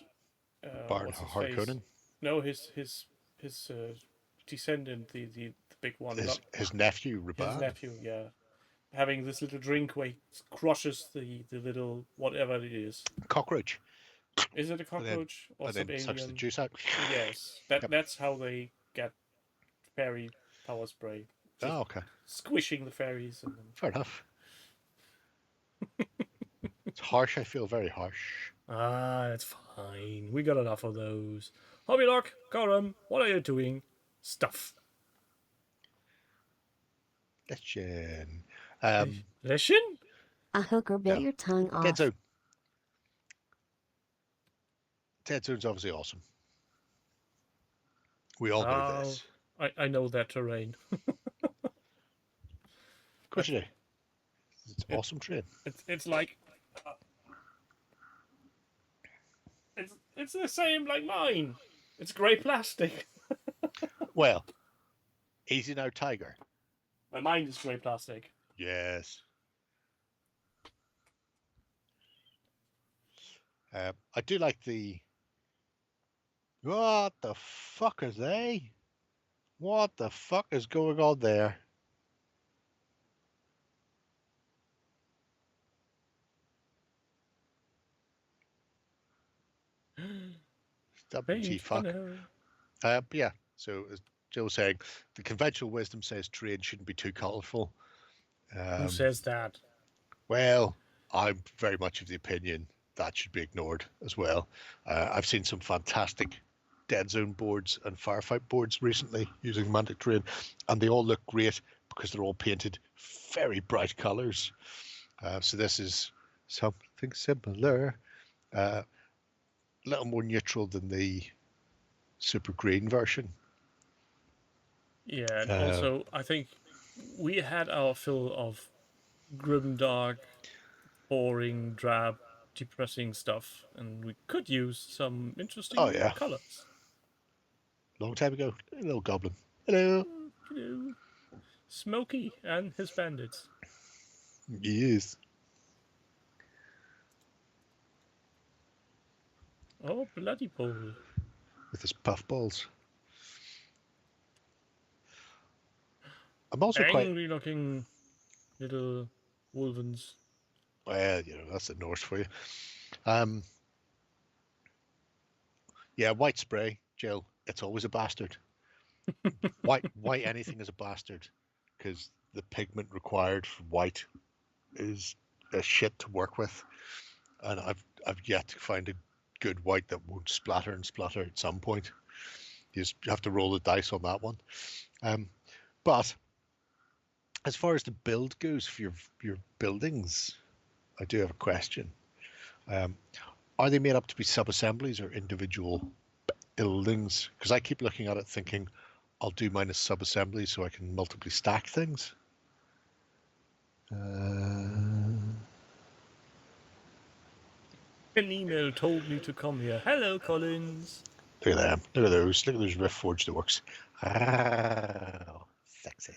Baron Harkonnen? No, his descendant, the big one. His nephew, Raban? His nephew, yeah. Having this little drink where he crushes the little whatever it is. Cockroach. Is it a cockroach or some alien? Sucks the juice out. Yes, that's how they get fairy power spray. Just okay. Squishing the fairies. And then... Fair enough. It's harsh. I feel very harsh. It's fine. We got enough of those. Hobby Lock, Corum, what are you doing? Stuff. Listen. Listen? A hooker bit your tongue off. Dead Zone. Dead Zone's obviously awesome. We all know this. I know that terrain. Of course you do. It's awesome terrain. It's like... It's the same like mine. It's grey plastic. Well, easy now, Tiger. My mind is grey plastic. Yes. I do like the... What the fuck are they? What the fuck is going on there? Fuck. Yeah, so as Joe was saying, the conventional wisdom says terrain shouldn't be too colourful. Who says that? Well, I'm very much of the opinion that should be ignored as well. I've seen some fantastic Dead Zone boards and Firefight boards recently using Mantic terrain, and they all look great because they're all painted very bright colours. So this is something similar. A little more neutral than the super green version. Yeah, and also I think we had our fill of grimdark, boring, drab, depressing stuff, and we could use some interesting colours. Long time ago, a little goblin. Hello. Hello. Smokey and his bandits. Yes. Oh, bloody pole. With his puffballs. I'm also quite... Angry-looking little wolvens. Well, that's the Norse for you. Yeah, white spray, Jill, it's always a bastard. White anything is a bastard, because the pigment required for white is a shit to work with, and I've yet to find a good white that won't splatter and splutter at some point. You just have to roll the dice on that one. But as far as the build goes for your buildings, I do have a question. Are they made up to be sub-assemblies or individual buildings? Because I keep looking at it thinking, I'll do mine as sub-assemblies so I can multiply stack things. An email told me to come here. Hello, Collins. Look at them. Look at those. Look at those Rift Forged works. Oh, sexy.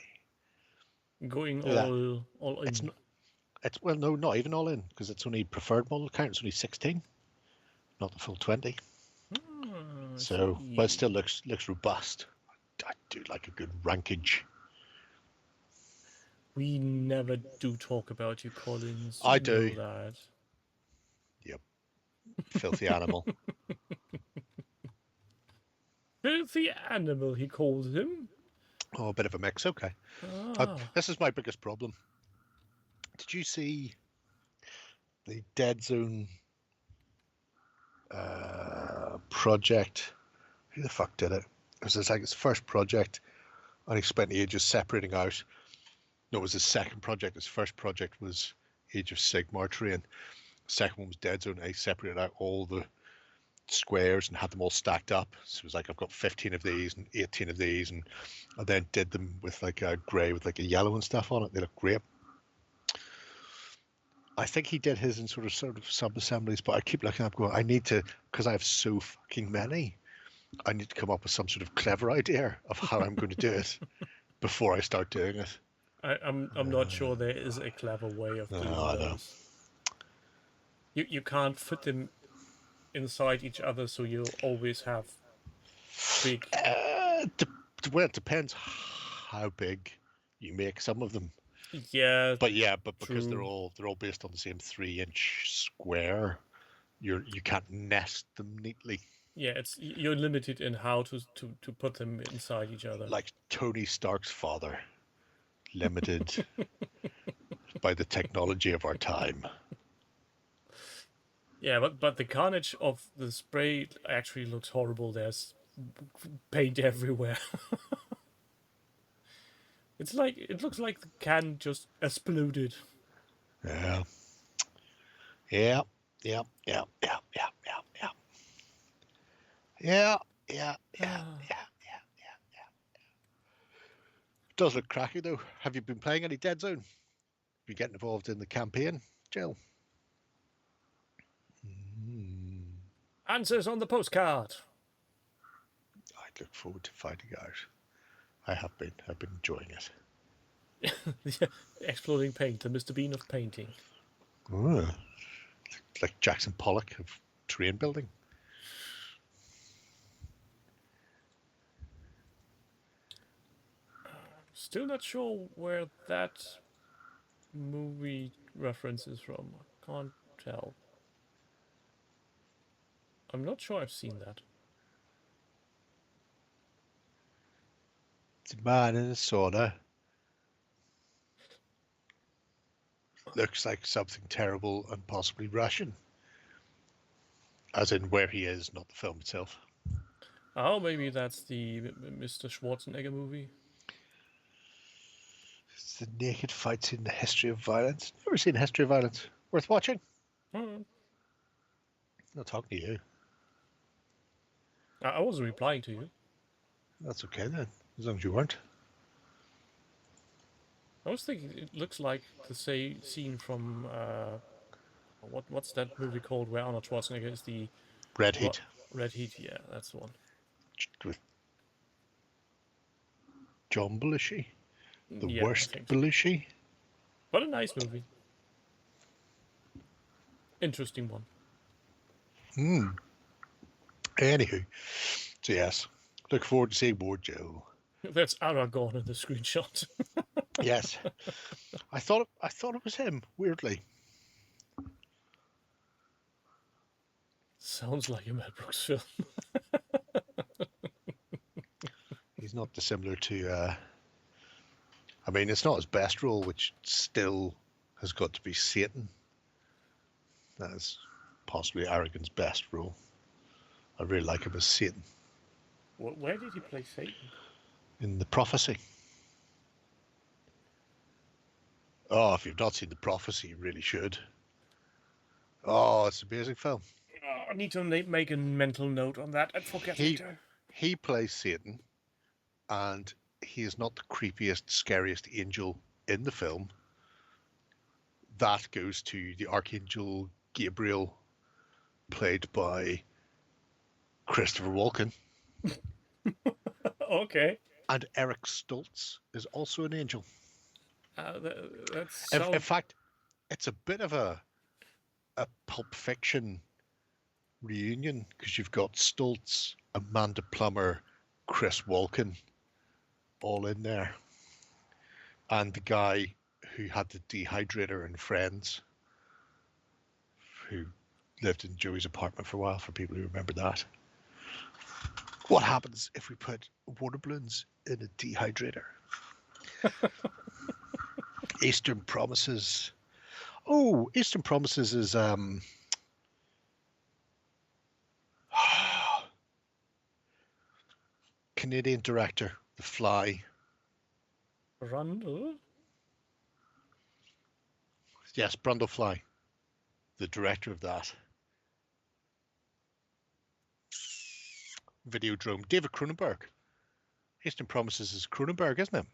Going all in. It's well, no, not even all in, because it's only preferred model count. It's only 16, not the full 20. So, but it still looks robust. I do like a good rankage. We never do talk about you, Collins. I You do. know that. Yep. Filthy animal. Filthy animal, he calls him. Oh, a bit of a mix. Okay. This is my biggest problem. Did you see the Dead Zone project? Who the fuck did it? It was like his first project, and he spent ages separating out. No, it was his second project. His first project was Age of Sigmar Train. The second one was Dead Zone. And he separated out all the squares and had them all stacked up. So it was like, I've got 15 of these and 18 of these, and I then did them with like a grey with like a yellow and stuff on it. They look great. I think he did his in sort of sub-assemblies, but I keep looking up going, I need to, because I have so fucking many, I need to come up with some sort of clever idea of how I'm going to do it before I start doing it. I'm not sure there is a clever way of doing I know. those. You can't fit them inside each other, so you always have big. Well, it depends how big you make some of them. Yeah. But because true. they're all based on the same 3-inch square, you can't nest them neatly. Yeah, you're limited in how to put them inside each other. Like Tony Stark's father, limited by the technology of our time. Yeah, but the carnage of the spray actually looks horrible. There's paint everywhere. It looks like the can just exploded. Yeah. Does look cracky though. Have you been playing any Dead Zone? You getting involved in the campaign, Jill? Answers on the postcard. I'd look forward to finding out. I have been. I've been enjoying it. Exploding paint, the Mr. Bean of painting. Oh, like Jackson Pollock of terrain building. Still not sure where that movie reference is from. I can't tell. I'm not sure I've seen that. It's a man in a sauna. Looks like something terrible and possibly Russian. As in where he is, not the film itself. Oh, maybe that's the Mr. Schwarzenegger movie. It's the naked fights in the history of violence. Never seen History of Violence. Worth watching? Hmm. Not talking to you. I wasn't replying to you. That's okay then, as long as you weren't. I was thinking it looks like the scene from what's that movie called where Arnold Schwarzenegger is the Red Heat. Red Heat, yeah, that's the one. With John Belushi. The Yeah, worst Belushi. But a nice movie. Interesting one. Anywho, so yes, look forward to seeing more Joe. That's Aragorn in the screenshot. Yes. I thought it was him, weirdly. Sounds like a Mel Brooks film. He's not dissimilar to I mean, it's not his best role, which still has got to be Satan. That is possibly Aragon's best role. I really like him as Satan. Where did he play Satan? In The Prophecy. Oh, if you've not seen The Prophecy, you really should. Oh, it's an amazing film. Oh, I need to make a mental note on that and forget later. He plays Satan, and he is not the creepiest, scariest angel in the film. That goes to the Archangel Gabriel, played by Christopher Walken. Okay. And Eric Stoltz is also an angel. That's In fact, it's a bit of a Pulp Fiction reunion, because you've got Stoltz, Amanda Plummer, Chris Walken all in there. And the guy who had the dehydrator in Friends, who lived in Joey's apartment for a while, for people who remember that. What happens if we put water balloons in a dehydrator? Eastern Promises. Oh, Eastern Promises is Canadian director, The Fly. Rundle? Yes, Brundle Fly, the director of that. Videodrome. David Cronenberg. Eastern Promises is Cronenberg, isn't it?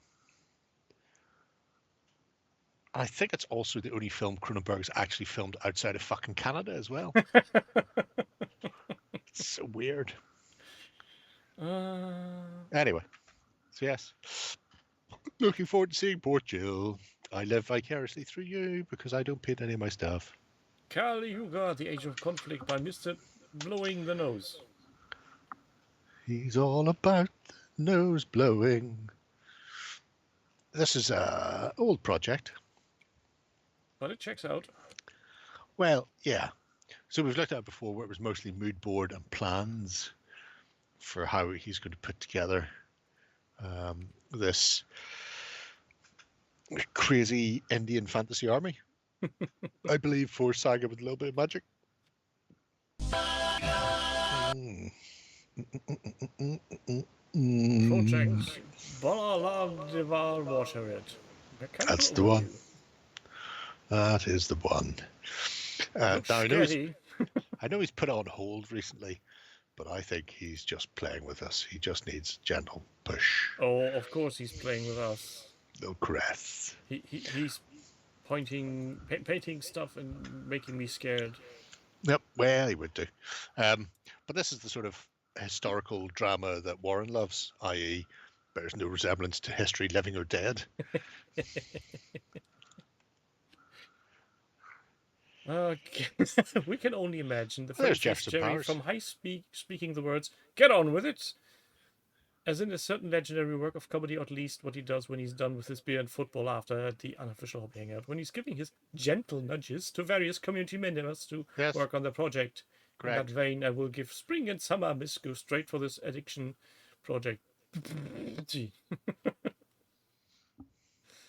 I think it's also the only film Cronenberg's actually filmed outside of fucking Canada as well. It's so weird. Anyway, so yes. Looking forward to seeing Port Jill. I live vicariously through you because I don't paint any of my stuff. Kali Yuga, The Age of Conflict by Mr. Blowing the Nose. He's all about the nose blowing. This is an old project. But it checks out. Well, yeah. So we've looked at it before, where it was mostly mood board and plans for how he's going to put together this crazy Indian fantasy army. I believe for Saga with a little bit of magic. Project Balaladevar Watered. That's the one. That is the one. Now, I know he's put it on hold recently, but I think he's just playing with us. He just needs gentle push. Oh, of course he's playing with us. No caress. He's painting stuff and making me scared. Yep, well, he would do. But this is the sort of historical drama that Warren loves, i.e. bears no resemblance to history, living or dead. We can only imagine the There's French Jefferson Jerry Powers. from High speaking the words, "Get on with it," as in a certain legendary work of comedy, or at least what he does when he's done with his beer and football after the Unofficial Hobby Hangout, when he's giving his gentle nudges to various community members to work on the project. Correct. In that vein, I will give Spring and Summer Miss go straight for this addiction project. Gee.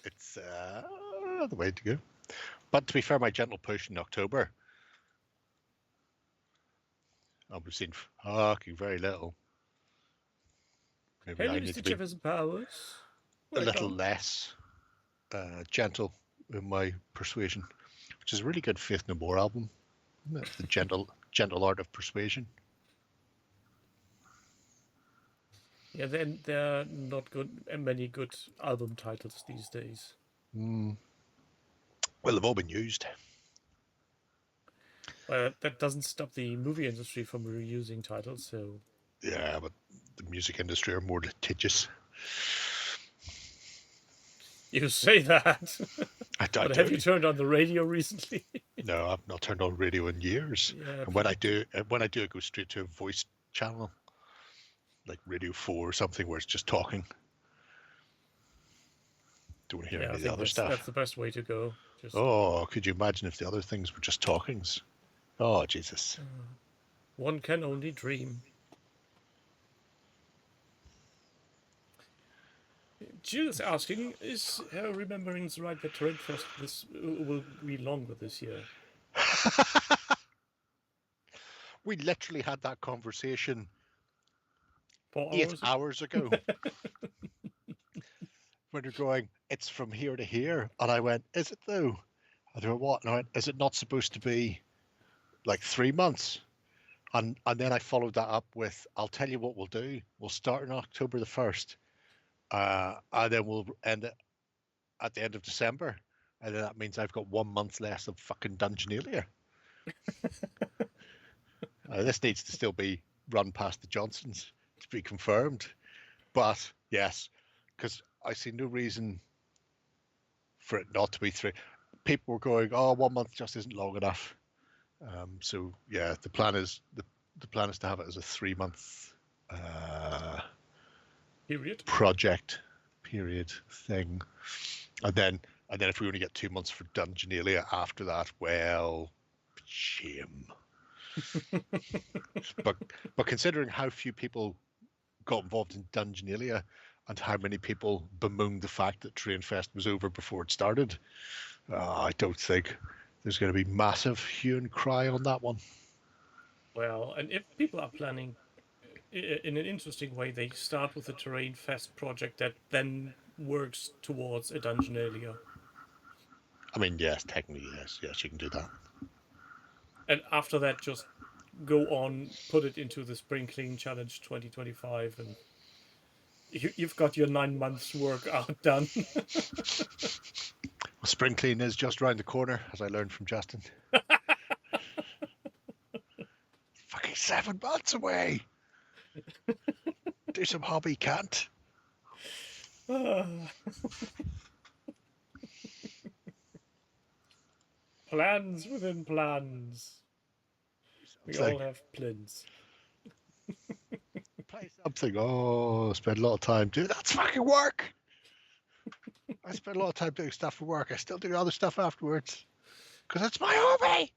It's the way to go. But to be fair, my gentle push in October, we've seen fucking very little. Maybe Hello, I need Mr. to be Jefferson Powers. a little less gentle in my persuasion, which is a really good Faith No More album. Isn't it? The gentle art of persuasion. Yeah, then there are not many good album titles these days. Well, they've all been used. Well, that doesn't stop the movie industry from reusing titles, so... Yeah, but the music industry are more litigious. You say that. But have do. you turned on the radio recently? No, I've not turned on radio in years. Yeah, and when I do, it goes straight to a voice channel, like Radio 4 or something, where it's just talking. Don't hear Yeah, any I of the think other that's stuff. the best way to go. Just Oh, could you imagine if the other things were just talkings? Oh, Jesus. one can only dream. Jill's asking, is her rememberings right that Terrain Fest this will be longer this year? We literally had that conversation 4 8 hours? hours ago. When you're going, it's from here to here. And I went, is it though? I went, what? And I went, is it not supposed to be like 3 months? And then I followed that up with, I'll tell you what we'll do. We'll start on October the 1st. And then we'll end it at the end of December. And then that means I've got 1 month less of fucking Dungeonalia. This needs to still be run past the Johnsons to be confirmed. But yes, because I see no reason for it not to be 3. People were going, oh, 1 month just isn't long enough. So yeah, the plan is to have it as a 3-month project period thing, and then if we only get 2 months for Dungeonalia after that, well, shame. but considering how few people got involved in Dungeonalia and how many people bemoaned the fact that Trainfest was over before it started, I don't think there's going to be massive hue and cry on that one. Well, and if people are planning in an interesting way, they start with a Terrain Fest project that then works towards a Dungeonalia. I mean, yes, technically, yes, you can do that. And after that, just go on, put it into the Spring Clean Challenge 2025, and you've got your 9 months work out done. Well, Spring Clean is just around the corner, as I learned from Justin. Fucking 7 months away. Do some hobby, can't. Plans within plans. We all have plans. Play something. Oh, spend a lot of time. Dude, that's fucking work. I spend a lot of time doing stuff for work. I still do other stuff afterwards. Because it's my hobby.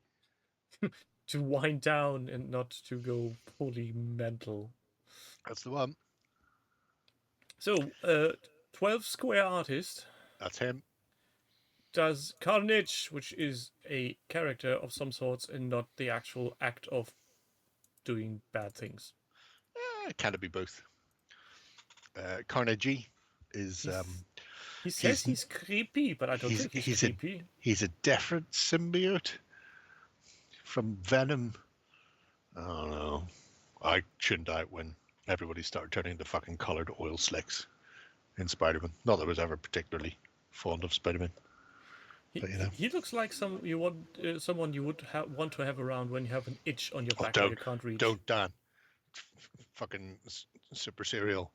To wind down and not to go fully mental. That's the one. So, 12 Square Artist. That's him. Does Carnage, which is a character of some sorts and not the actual act of doing bad things. Can it be both? Carnegie is... he says he's creepy, but I don't think he's creepy. He's a different symbiote from Venom. I don't know. I tuned out when everybody started turning into fucking coloured oil slicks in Spider-Man. Not that I was ever particularly fond of Spider-Man. But, you know. He looks like someone you would want to have around when you have an itch on your back that you can't reach. Don't, Dan. Fucking super cereal.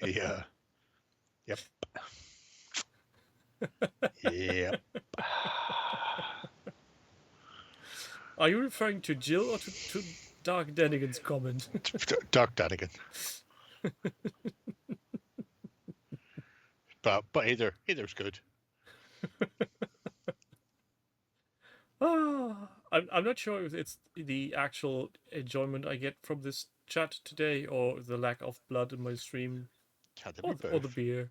Yeah. Yep. Yep. Are you referring to Jill or to Dark Denigan's comment? Dark Denigan. But either's good. I'm not sure if it's the actual enjoyment I get from this chat today or the lack of blood in my stream or the beer.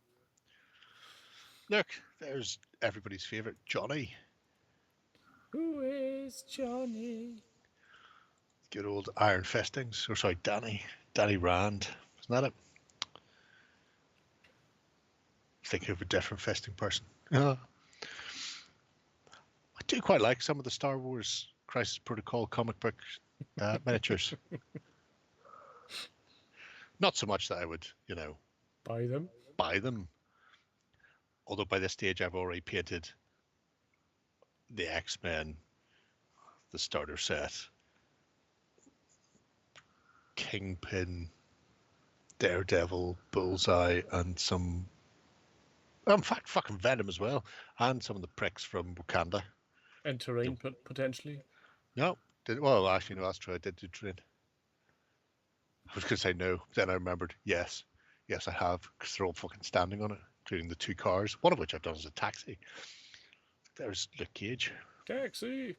Look, there's everybody's favourite, Johnny. Who is Johnny? Good old Iron Festings. Or sorry, Danny Rand. Isn't that it? Thinking of a different festing person. I do quite like some of the Star Wars Crisis Protocol comic book miniatures. Not so much that I would, buy them. Although by this stage I've already painted the X-Men, the starter set, Kingpin, Daredevil, Bullseye, and some... In fact, fucking Venom as well, and some of the pricks from Wakanda. And Terrain, potentially. No, well, actually, no, that's true. I did do Terrain. I was going to say no, then I remembered, yes, Yes, I have, because they're all fucking standing on it, including the 2 cars, one of which I've done as a taxi. There's Luke Cage, Taxi.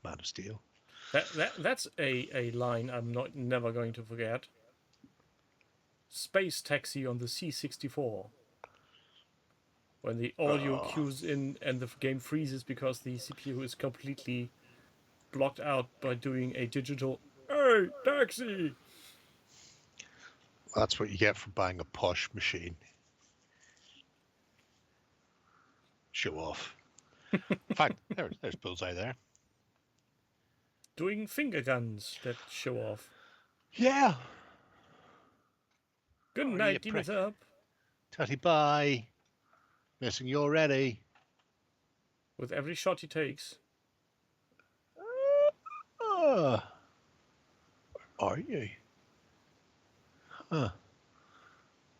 Man of Steel. That's a line I'm never going to forget. Space taxi on the C64. When the audio cues in and the game freezes because the CPU is completely blocked out by doing a digital "Hey, taxi!" That's what you get for buying a posh machine. Show off. In fact, there's Bullseye there. Doing finger guns that show off. Yeah. Good Oh, night, you demons prick. up. Tatty bye. Missing you already. With every shot he takes. Where are you? Huh.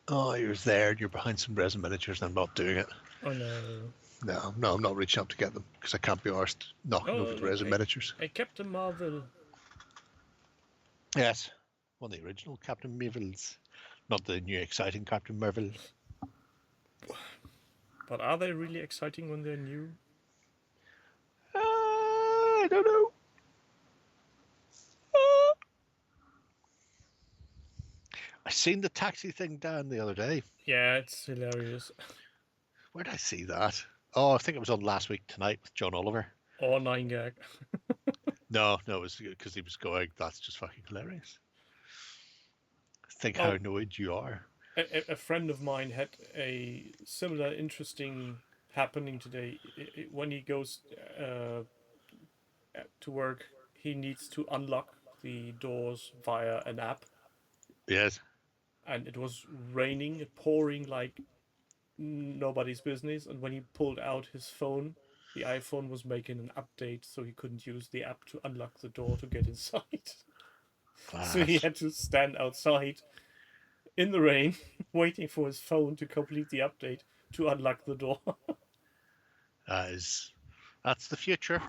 Oh, you're there and you're behind some resin miniatures and I'm not doing it. Oh no. No, I'm not reaching up to get them because I can't be arsed knocking over the resin miniatures. A Captain Marvel. Yes, one of the original Captain Marvels, not the new exciting Captain Marvel. But are they really exciting when they're new? I don't know. I seen the taxi thing down the other day. Yeah, it's hilarious. Where did I see that? Oh, I think it was on Last Week Tonight with John Oliver. Or 9gag. No, it was because he was going, that's just fucking hilarious. Think how annoyed you are. A friend of mine had a similar interesting happening today. When he goes to work, he needs to unlock the doors via an app. Yes. And it was raining, pouring like nobody's business. And when he pulled out his phone, the iPhone was making an update, so he couldn't use the app to unlock the door to get inside. So he had to stand outside in the rain, waiting for his phone to complete the update to unlock the door. That's the future.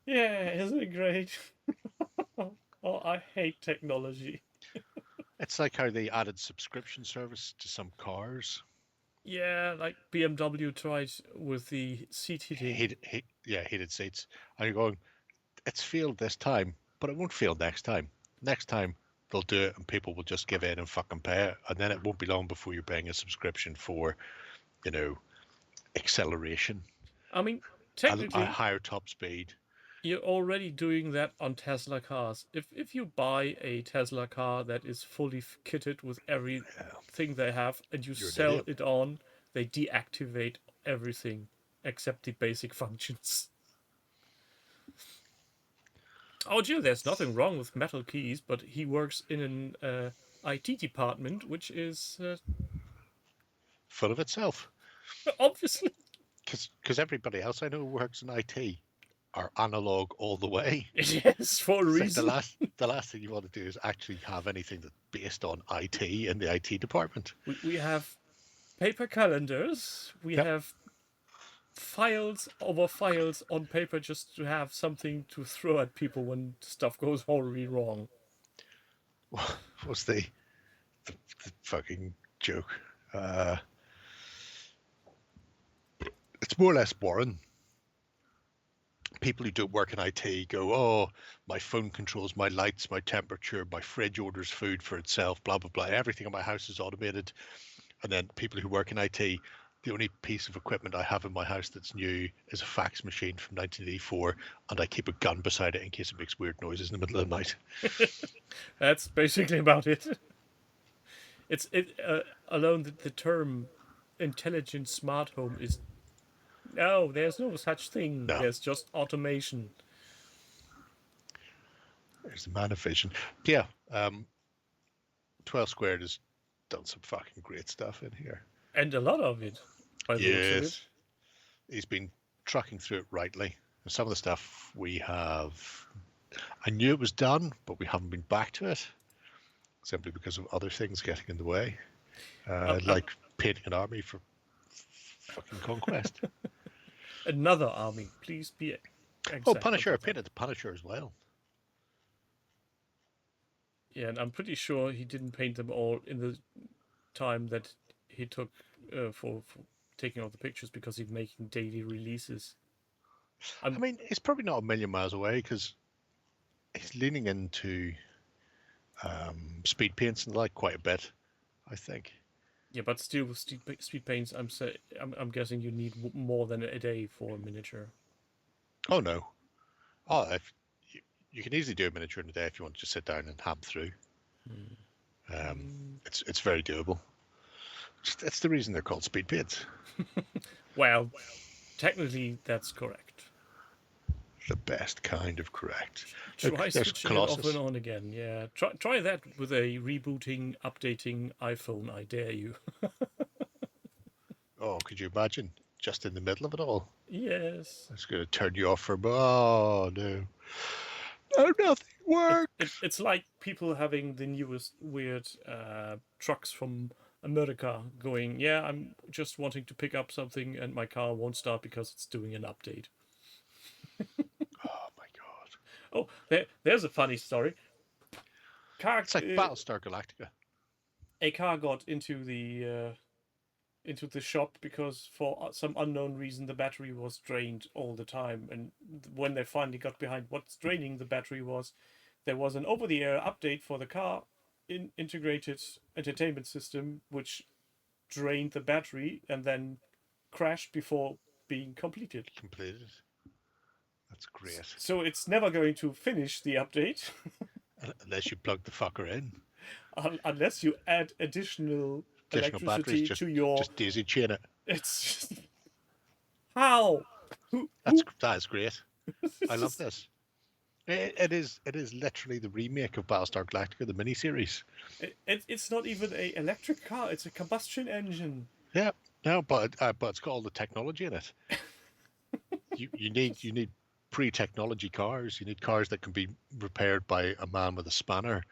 Yeah, isn't it great? Oh, I hate technology. It's like how they added subscription service to some cars. Yeah, like BMW tried with the seat heating. Heated seats. And you're going, it's failed this time, but it won't fail next time. Next time, they'll do it and people will just give in and fucking pay it. And then it won't be long before you're paying a subscription for, acceleration. I mean, technically, a higher top speed. You're already doing that on Tesla cars. If you buy a Tesla car that is fully kitted with everything they have and you sell it on, they deactivate everything except the basic functions. Oh, gee, there's nothing wrong with Metal Keys, but he works in an IT department, which is full of itself. Obviously. Because everybody else I know who works in IT are analog all the way. Yes, for a reason. Like the last thing you want to do is actually have anything that's based on IT in the IT department. We have paper calendars. We have files over files on paper just to have something to throw at people when stuff goes horribly wrong. What's the fucking joke? It's more or less boring. People who don't work in IT go, oh, my phone controls my lights, my temperature, my fridge orders food for itself, blah, blah, blah. Everything in my house is automated. And then people who work in IT, the only piece of equipment I have in my house that's new is a fax machine from 1984, and I keep a gun beside it in case it makes weird noises in the middle of the night. That's basically about it. It's alone the term intelligent smart home is... No, there's no such thing. No. There's just automation. There's the man of vision. Yeah, 12 Squared has done some fucking great stuff in here. And a lot of it. Yes. He's been trucking through it rightly. Some of the stuff we have... I knew it was done, but we haven't been back to it. Simply because of other things getting in the way. Like painting an army for fucking conquest. Another army, please be exact. Oh, Punisher. I painted the Punisher as well. Yeah, and I'm pretty sure he didn't paint them all in the time that he took for taking all the pictures because he's making daily releases. I mean, it's probably not a million miles away because he's leaning into speed paints and the like quite a bit, I think. Yeah, but still with speed paints, I'm guessing you need more than a day for a miniature. Oh no! Oh, if you can easily do a miniature in a day if you want to just sit down and ham through. It's very doable. That's the reason they're called speed paints. Well, technically that's correct. The best kind of correct. Try There's switching it off Colossus. and on again. Yeah, try that with a rebooting, updating iPhone. I dare you. Oh, could you imagine? Just in the middle of it all. Yes. It's going to turn you off from, oh, no. No, nothing works. It's like people having the newest weird trucks from America going, yeah, I'm just wanting to pick up something and my car won't start because it's doing an update. Oh, my God. Oh, there's a funny story. It's like Battlestar Galactica. A car got into the shop because for some unknown reason the battery was drained all the time, and when they finally got behind what's draining the battery was, there was an over-the-air update for the car integrated entertainment system which drained the battery and then crashed before being completed. That's great. So it's never going to finish the update Unless you plug the fucker in. unless you add additional electricity batteries, to your. just daisy chain it. It's just... how? That is great. I love this. It is literally the remake of Battlestar Galactica, the miniseries. It's not even an electric car; it's a combustion engine. Yeah, no, but it's got all the technology in it. you need pre-technology cars. You need cars that can be repaired by a man with a spanner,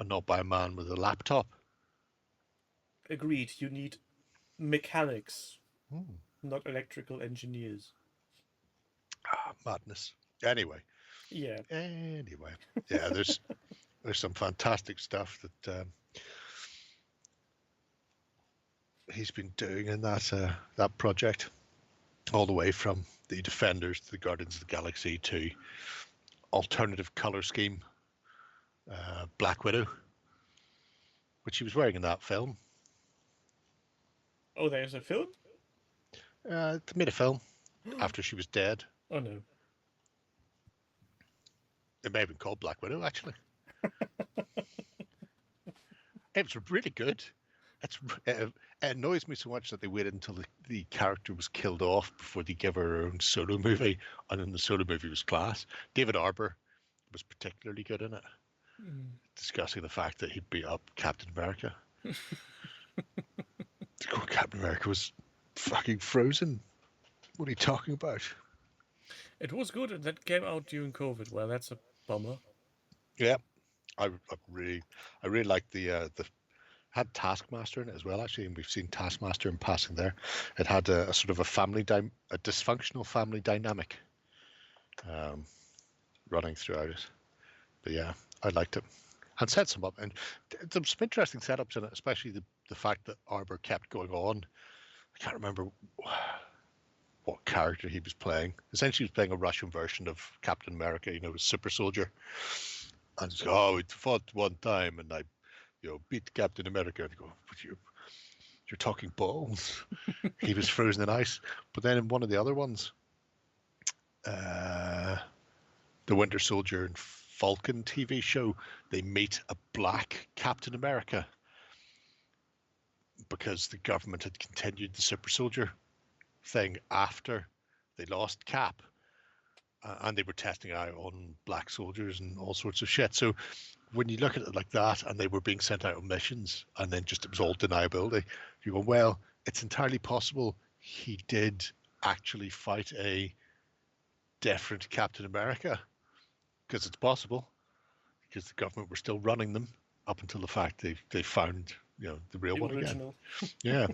and not by a man with a laptop. Agreed. You need mechanics, not electrical engineers. Madness. Anyway. Yeah. Yeah. There's some fantastic stuff that he's been doing in that project, all the way from the Defenders to the Guardians of the Galaxy to alternative color scheme, Black Widow, which he was wearing in that film. Oh, there's a film? They made a film after she was dead. Oh no. It may have been called Black Widow, actually. It was really good. It annoys me so much that they waited until the character was killed off before they give her own solo movie, and then the solo movie was class. David Harbour was particularly good in it, discussing the fact that he beat up Captain America. Captain America was fucking frozen. What are you talking about? It was good, and that came out during COVID. Well, that's a bummer. Yeah, I really liked the had Taskmaster in it as well, actually, and we've seen Taskmaster in passing there. It had a sort of a dysfunctional family dynamic running throughout it. But yeah, I liked it. And set some up, and there's some interesting setups in it, especially the fact that Arbor kept going on. I can't remember what character he was playing. Essentially, he was playing a Russian version of Captain America, a super soldier. And he's like, oh, we fought one time, and I, beat Captain America. And you go, but you're talking balls. He was frozen in ice. But then in one of the other ones, the Winter Soldier and Falcon TV show, they meet a black Captain America because the government had continued the super soldier thing after they lost Cap, and they were testing out on black soldiers and all sorts of shit. So when you look at it like that, and they were being sent out on missions, and then just it was all deniability, you go, well, it's entirely possible he did actually fight a different Captain America, because it's possible, because the government were still running them up until the fact they found the real one original. Again. Yeah.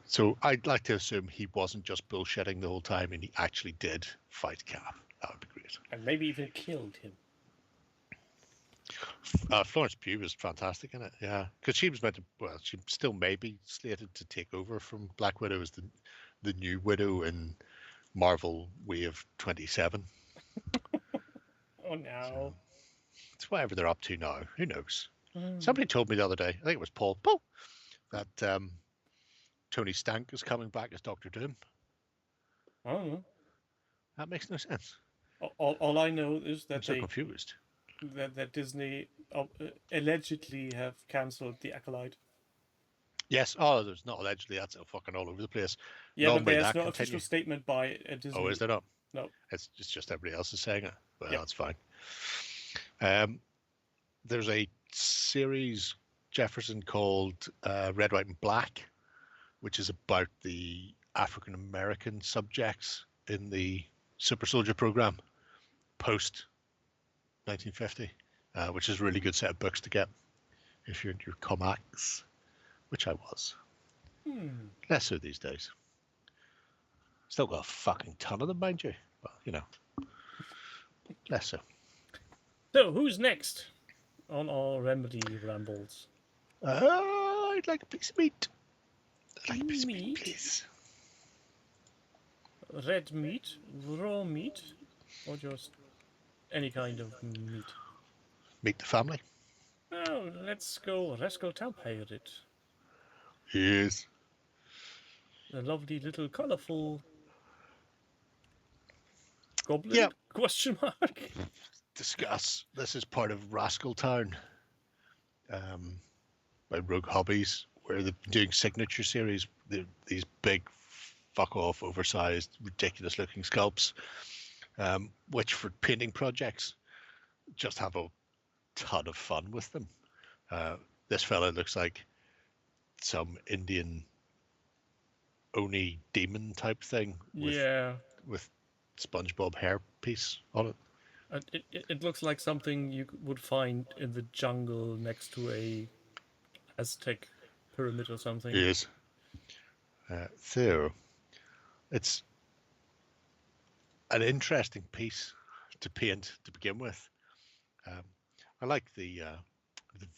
So I'd like to assume he wasn't just bullshitting the whole time, and he actually did fight Cap. That would be great. And maybe even killed him. Florence Pugh was fantastic in it, yeah. Because she was meant to, well, she still may be slated to take over from Black Widow as the new Widow in Marvel Wave 27. Oh no. It's whatever they're up to now. Who knows? Mm. Somebody told me the other day, I think it was Paul, that Tony Stank is coming back as Doctor Doom. I don't know. That makes no sense. All I know is I'm that so confused. that Disney allegedly have cancelled the Acolyte. Yes. Oh, there's not allegedly. That's fucking all over the place. Yeah, Long but may there's that no continue. official statement by Disney. Oh, is there not? No. It's just everybody else is saying it. Well, Yep. that's fine. There's a series, Jefferson, called Red, White, and Black, which is about the African American subjects in the Super Soldier program post 1950, which is a really good set of books to get if you're into your comics, which I was. Less so these days. Still got a fucking ton of them, mind you. Well, you know, less so. So, who's next on our Remedy rambles? I'd like a piece of meat. I'd like a piece of meat, Meat? please. Red meat, raw meat, or just any kind of meat? Meet the family. Oh, let's go Town Pirate. Yes. A lovely little colourful goblin? Yep. Question mark. Discuss. This is part of Rascal Town by Rogue Hobbies, where they've been doing signature series. These big, fuck off, oversized, ridiculous looking sculpts, which for painting projects just have a ton of fun with them. This fella looks like some Indian Oni demon type thing with SpongeBob hairpiece on it. It looks like something you would find in the jungle next to a Aztec pyramid or something. Yes. So, it's an interesting piece to paint to begin with. I like the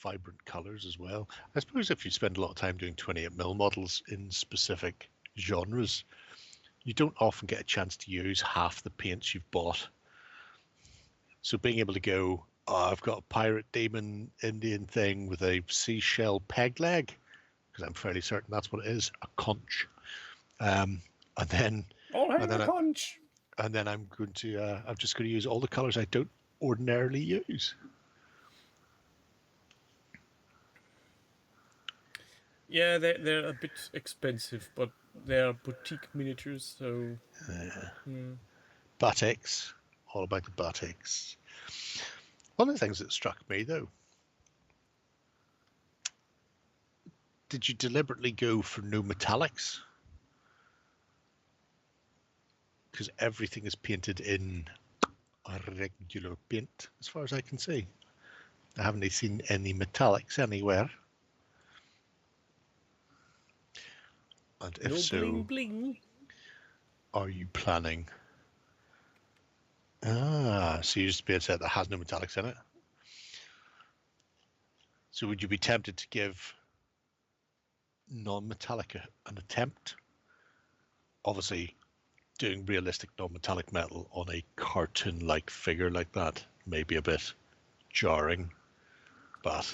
vibrant colours as well. I suppose if you spend a lot of time doing 28mm models in specific genres, you don't often get a chance to use half the paints you've bought. So being able to go, oh, I've got a pirate demon Indian thing with a seashell peg leg, because I'm fairly certain that's what it is, a conch. And then conch. And then I'm just going to use all the colours I don't ordinarily use. Yeah, they're a bit expensive, but they're boutique miniatures, so... Batiks. All about the batiks. One of the things that struck me, though, did you deliberately go for no metallics? Because everything is painted in a regular paint, as far as I can see. I haven't seen any metallics anywhere. And if no so, bling bling. Are you planning? So you just be a set that has no metallics in it. So would you be tempted to give non-metallic an attempt? Obviously, doing realistic non-metallic metal on a cartoon-like figure like that may be a bit jarring, but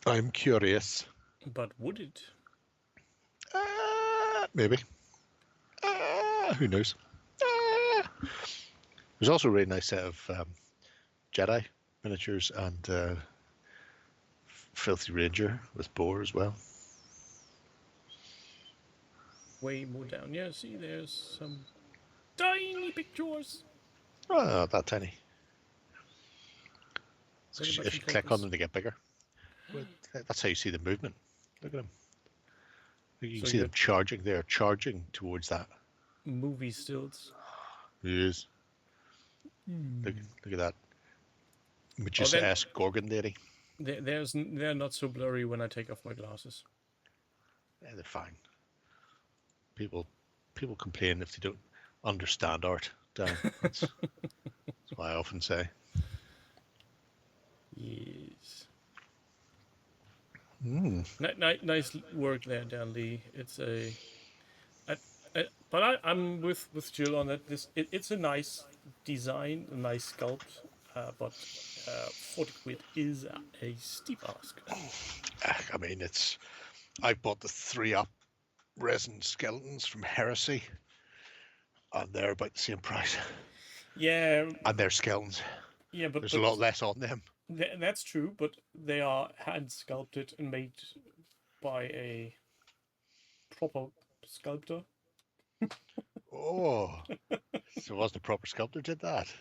I'm curious. But would it? Maybe. Who knows? There's also a really nice set of Jedi miniatures and Filthy Ranger with boar as well. Way more down. Yeah, see, there's some tiny pictures. Oh, that tiny. Bring it back If in you click on focus. them, they get bigger. Well, that's how you see the movement. Look at them. You can So see you're- them charging. They're charging towards that. Movie stills. Yes. Look at that. Medusa-esque Gorgon lady. They're not so blurry when I take off my glasses. Yeah, they're fine. People complain if they don't understand art. Dan. That's what I often say. Yes. Mm. Nice work there, Dan Lee. It's a, I'm with Jill on that. It's a nice design, a nice sculpt, but 40 quid is a steep ask. I mean, I bought the 3-up resin skeletons from Heresy, and they're about the same price. Yeah, And they're skeletons. yeah, There's a lot less on them. That's true, but they are hand sculpted and made by a proper sculptor. Oh, so it wasn't a proper sculptor did that?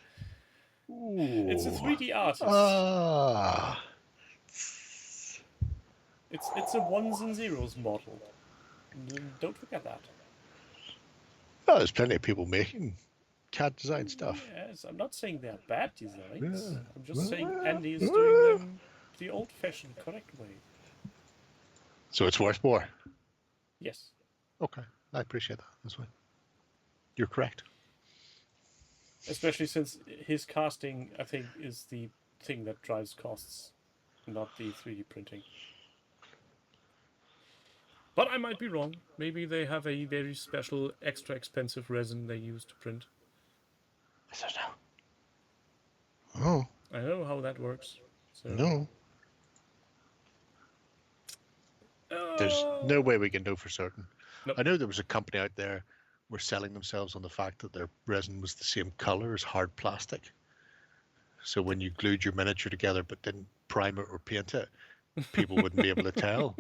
Ooh. It's a 3D artist. Ah. It's a ones and zeros model. Don't forget that. Oh, there's plenty of people making CAD design stuff. Yes, I'm not saying they're bad designs. Yeah. I'm just saying Andy is doing them the old-fashioned, correct way. So it's worth more. Yes. Okay, I appreciate that. That's fine. You're correct. Especially since his casting, I think, is the thing that drives costs, not the 3D printing. But I might be wrong. Maybe they have a very special, extra expensive resin they use to print. I don't know. Oh. I know how that works. So. No. There's no way we can know for certain. Nope. I know there was a company out there were selling themselves on the fact that their resin was the same color as hard plastic. So when you glued your miniature together but didn't prime it or paint it, people wouldn't be able to tell.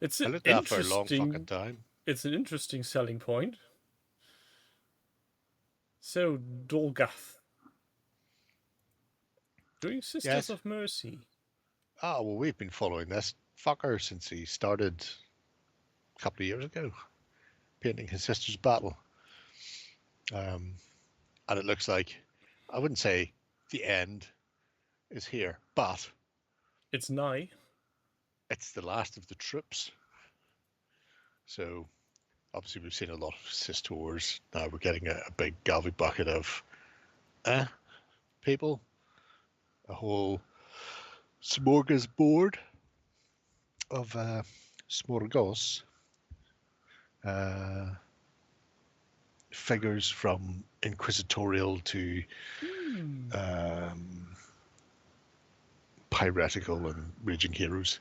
It's I looked at that for a long fucking time. It's an interesting selling point. So, Dolgath. Doing Sisters of Mercy. Ah, well, we've been following this fucker since he started a couple of years ago, painting his sister's battle. And it looks like, I wouldn't say the end is here, but it's nigh. It's the last of the troops. So obviously we've seen a lot of sisters. Now we're getting a big galvy bucket of people. A whole smorgasbord of smorgos. Figures from Inquisitorial to piratical and raging heroes.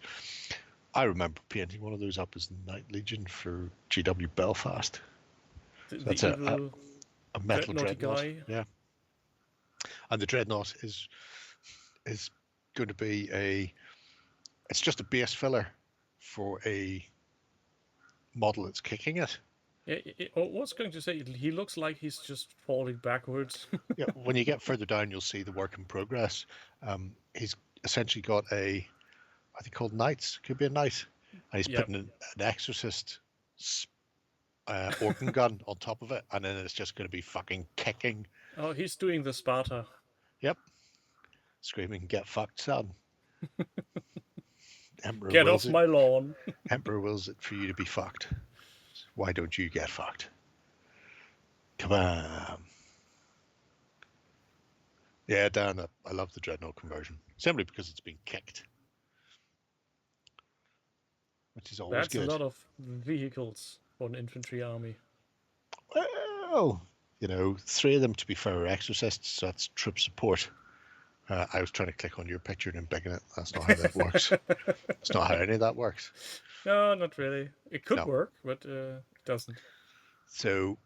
I remember painting one of those up as Night Legion for GW Belfast. That's a metal dreadnought. Yeah, and the dreadnought is going to be it's just a base filler for a model that's kicking it. I was going to say, he looks like he's just falling backwards. Yeah, when you get further down, you'll see the work in progress. He's essentially got I think called Knights, could be a knight, and he's putting an exorcist organ gun on top of it, and then it's just going to be fucking kicking. Oh, he's doing the Sparta. Yep. Screaming, "Get fucked, son." Emperor get off my lawn. Emperor wills it for you to be fucked. Why don't you get fucked? Come on. Yeah, Dan, I love the Dreadnought conversion. Simply because it's been kicked. Which is always good. That's a lot of vehicles for an infantry army. Well, 3 of them, to be fair, are exorcists, so that's troop support. I was trying to click on your picture and embiggen it. That's not how that works. It's not how any of that works. No, not really. It could work, but it doesn't. So,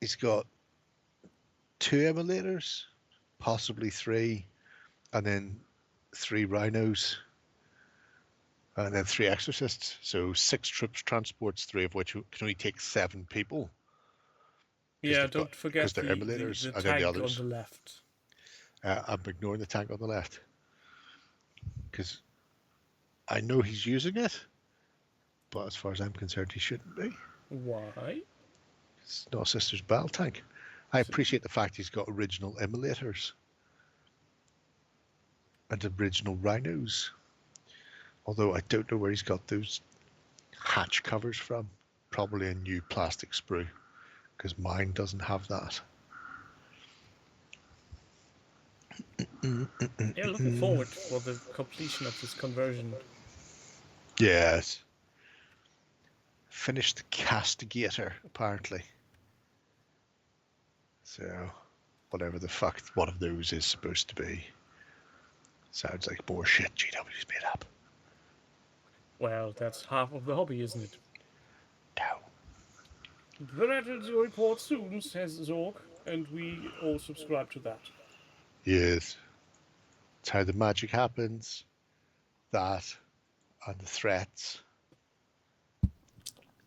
he's got 2 emulators, possibly 3, and then 3 rhinos, and then 3 exorcists. So 6 troops transports, 3 of which can only take 7 people. Yeah, don't forget the emulators, the and tank then the others. on the left. I'm ignoring the tank on the left because I know he's using it, but as far as I'm concerned, he shouldn't be. Why? It's not a Sister's Battle tank. I appreciate the fact he's got original emulators and original rhinos, although I don't know where he's got those hatch covers from. Probably a new plastic sprue, because mine doesn't have that. Yeah, looking forward for the completion of this conversion. Yes. Finished the Castigator, apparently. So, whatever the fuck one of those is supposed to be. Sounds like more shit GW's made up. Well, that's half of the hobby, isn't it? No. The report soon, says Zorg, and we all subscribe to that. Yes. It's how the magic happens. That and the threats.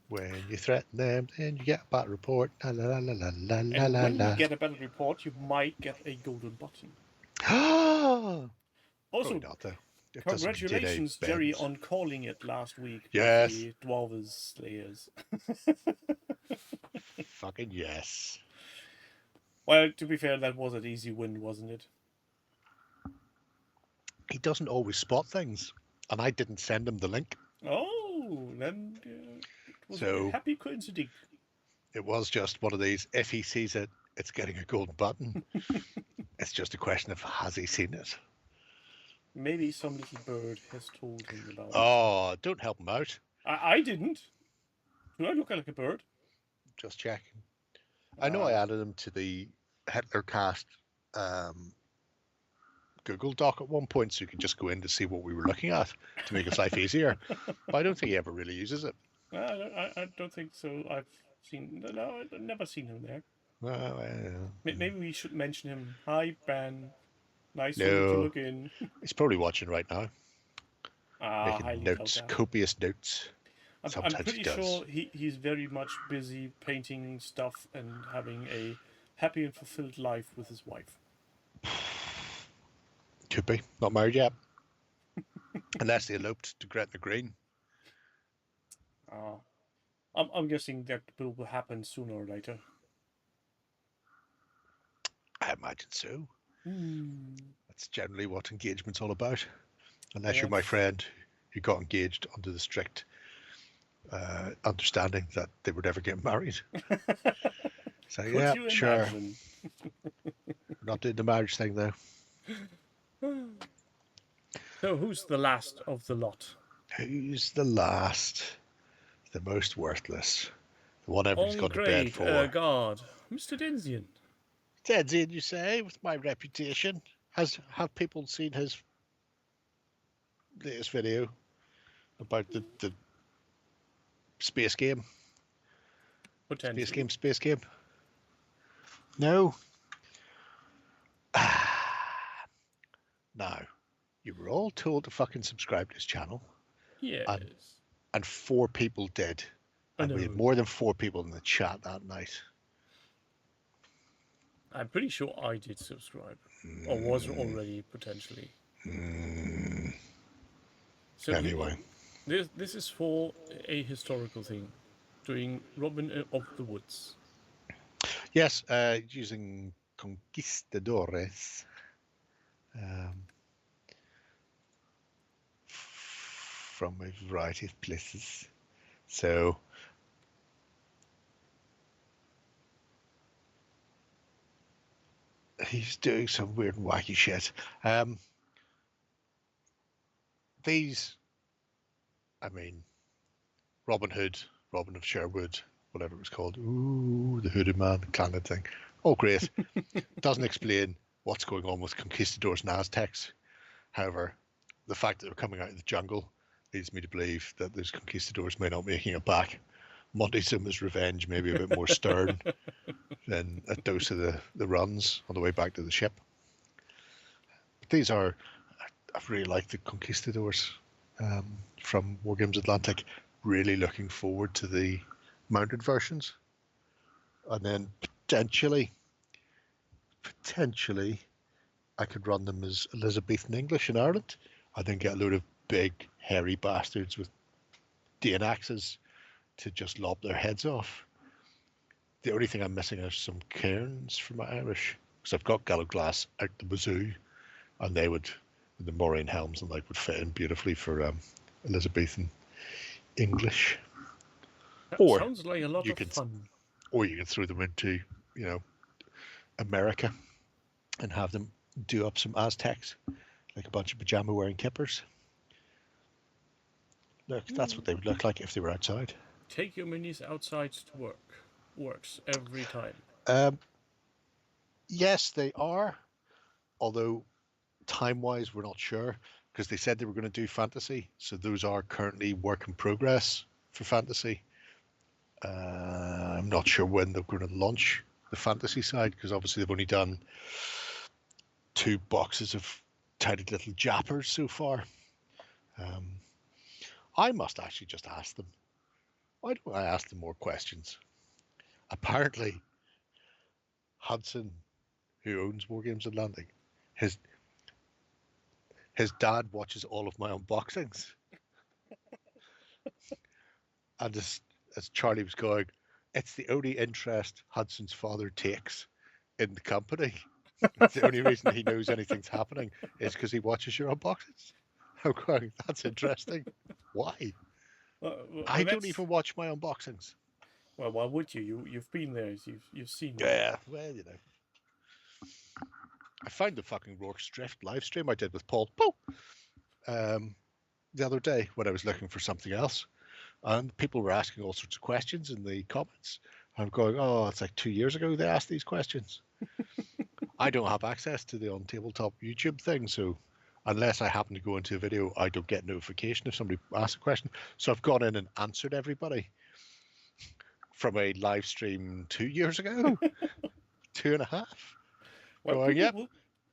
When you threaten them, then you get a bad report. La la la la la la And la when la. you get a battle report, you might get a golden button. Also, Also, probably not, though. It doesn't contain congratulations, any Jerry, bends. on calling it last week. Yes. With the Dwarves Slayers. Fucking yes. Well, to be fair, that was an easy win, wasn't it? He doesn't always spot things, and I didn't send him the link. Oh, then it was a So- happy coincidence. It was just one of these, if he sees it, it's getting a golden button. It's just a question of, has he seen it? Maybe some little bird has told him about it. Oh, don't help him out. I didn't. Do I look like a bird? Just checking. I know I added him to the Hitlercast Google Doc at one point, so you can just go in to see what we were looking at to make his life easier. But I don't think he ever really uses it. I don't think so. I've never seen him there. Well, Maybe we should mention him. Hi, Ben. Nice No. of you to look in. he's probably watching right now, highly making doubt notes, that. copious notes. I'm Sometimes he pretty does. sure he's very much busy painting stuff and having a happy and fulfilled life with his wife. Could be. Not married yet. Unless they eloped to Gretna Green. I'm guessing that will happen sooner or later. I imagine so. That's generally what engagement's all about. Unless you're my Yes. friend who got engaged under the strict understanding that they would never get married. So, Could yeah, you sure. imagine? We're not doing the marriage thing, though. So who's the last of the lot? Who's the last? The most worthless? The one everyone's On gone to bed great for? guard, Mr. Denzian. Dead's in, you say, with my reputation. Have people seen his latest video about the space game? Potentially. Space game. No. Now, you were all told to fucking subscribe to his channel, Yes. and 4 people did. I And we had know. more than 4 people in the chat that night. I'm pretty sure I did subscribe. Or was already, potentially. So Anyway. This is for a historical thing. Doing Robin of the Woods. Yes, using conquistadores. From a variety of places. So he's doing some weird and wacky shit. These, I mean, Robin Hood, Robin of Sherwood, whatever it was called. Ooh, the hooded man, the claned thing. Oh, great. Doesn't explain what's going on with conquistadors and Aztecs. However, the fact that they're coming out of the jungle leads me to believe that those conquistadors may not be making it back. Montezuma's revenge may be a bit more stern than a dose of the runs on the way back to the ship. But these are, I really like the conquistadors from Wargames Atlantic. Really looking forward to the mounted versions. And then potentially, I could run them as Elizabethan English in Ireland. I then get a load of big, hairy bastards with Dane axes to just lob their heads off. The only thing I'm missing are some cairns for my Irish, because I've got Gallowglass out the wazoo, and they would, the Moraine helms and like, would fit in beautifully for Elizabethan English. That Or sounds like a lot you of could- fun. Or you can throw them into, America and have them do up some Aztecs, like a bunch of pajama wearing kippers. Look, that's what they would look like if they were outside. Take your minis outside to work. Works every time. Yes, they are. Although time-wise, we're not sure because they said they were going to do fantasy. So those are currently work in progress for fantasy. I'm not sure when they're going to launch the fantasy side because obviously they've only done 2 boxes of tiny little jappers so far. I must actually just ask them. Why don't I ask them more questions? Apparently, Hudson, who owns War Games Atlantic, his dad watches all of my unboxings. And as Charlie was going, it's the only interest Hudson's father takes in the company. It's the only reason he knows anything's happening is because he watches your unboxings. I'm going, that's interesting. Why? I don't even watch my unboxings. Well, why would you? You've been there. You've seen it. Yeah, well, you know. I found the fucking Rourke's Drift live stream I did with Paul the other day when I was looking for something else. And people were asking all sorts of questions in the comments. I'm going, oh, it's like 2 years ago they asked these questions. I don't have access to the on tabletop YouTube thing, so unless I happen to go into a video, I don't get notification if somebody asks a question. So I've gone in and answered everybody from a live stream 2 years ago, 2.5. Well, Going, yep,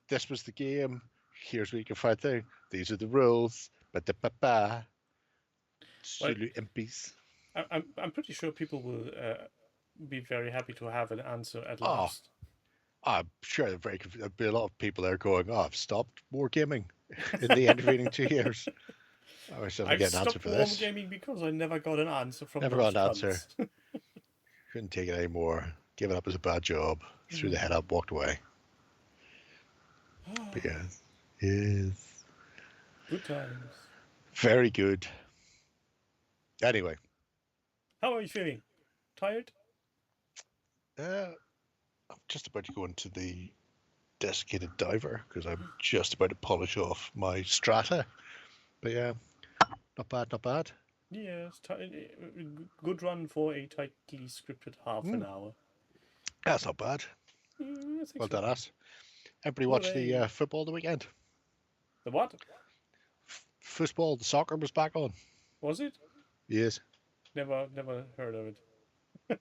this was the game. Here's where you can find things. These are the rules. Ba-da-ba-ba. Sulu impies. I'm pretty sure people will be very happy to have an answer at last. I'm sure they're very confused. There'll be a lot of people there going, I've stopped wargaming in the intervening 2 years. I wish I could get an answer for this. I've stopped wargaming because I never got an answer from Never those got an cunts. answer. Couldn't take it anymore. Gave it up as a bad job. Threw the head up, walked away. But yeah. Yes. Good times. Very good. Anyway. How are you feeling? Tired? I'm just about to go into the desiccated diver because I'm just about to polish off my strata. But yeah, not bad, not bad. Yes, good run for a tightly scripted half an hour. That's not bad. Well done, us. Everybody watched the football the weekend. The what? Football, the soccer was back on. Was it? Yes. Never heard of it.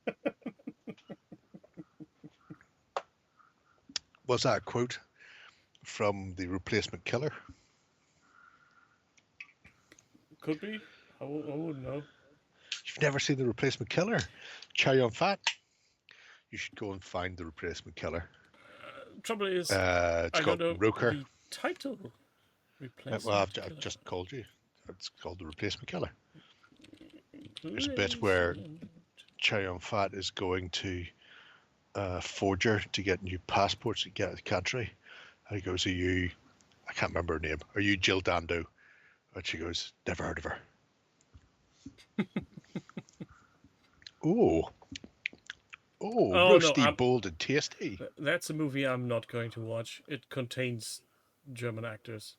Was that a quote from the Replacement Killer? Could be. I wouldn't know. You've never seen the Replacement Killer? Chow Yun-fat? You should go and find the Replacement Killer. Trouble is, it's called Roker. The title. Replacement Well, I've Killer. just called you. It's called the Replacement Killer. There's a bit where Chow Yun-fat is going to forger to get new passports to get out of the country. And he goes, are you, I can't remember her name, are you Jill Dando? And she goes, never heard of her. Oh, roasty, no, bold and tasty. That's a movie I'm not going to watch. It contains German actors.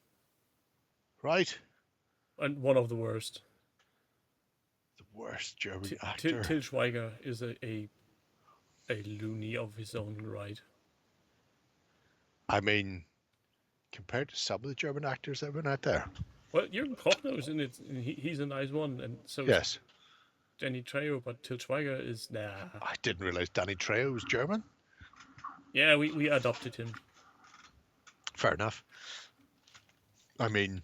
Right. And one of the worst. The worst German actor. Til Schweiger is a loony of his own right. I mean, compared to some of the German actors that went out there. Well, Jürgen Prochnow in it. He's a nice one, and so yes, is Danny Trejo, but Til Schweiger is nah. I didn't realize Danny Trejo was German. Yeah, we adopted him. Fair enough. I mean,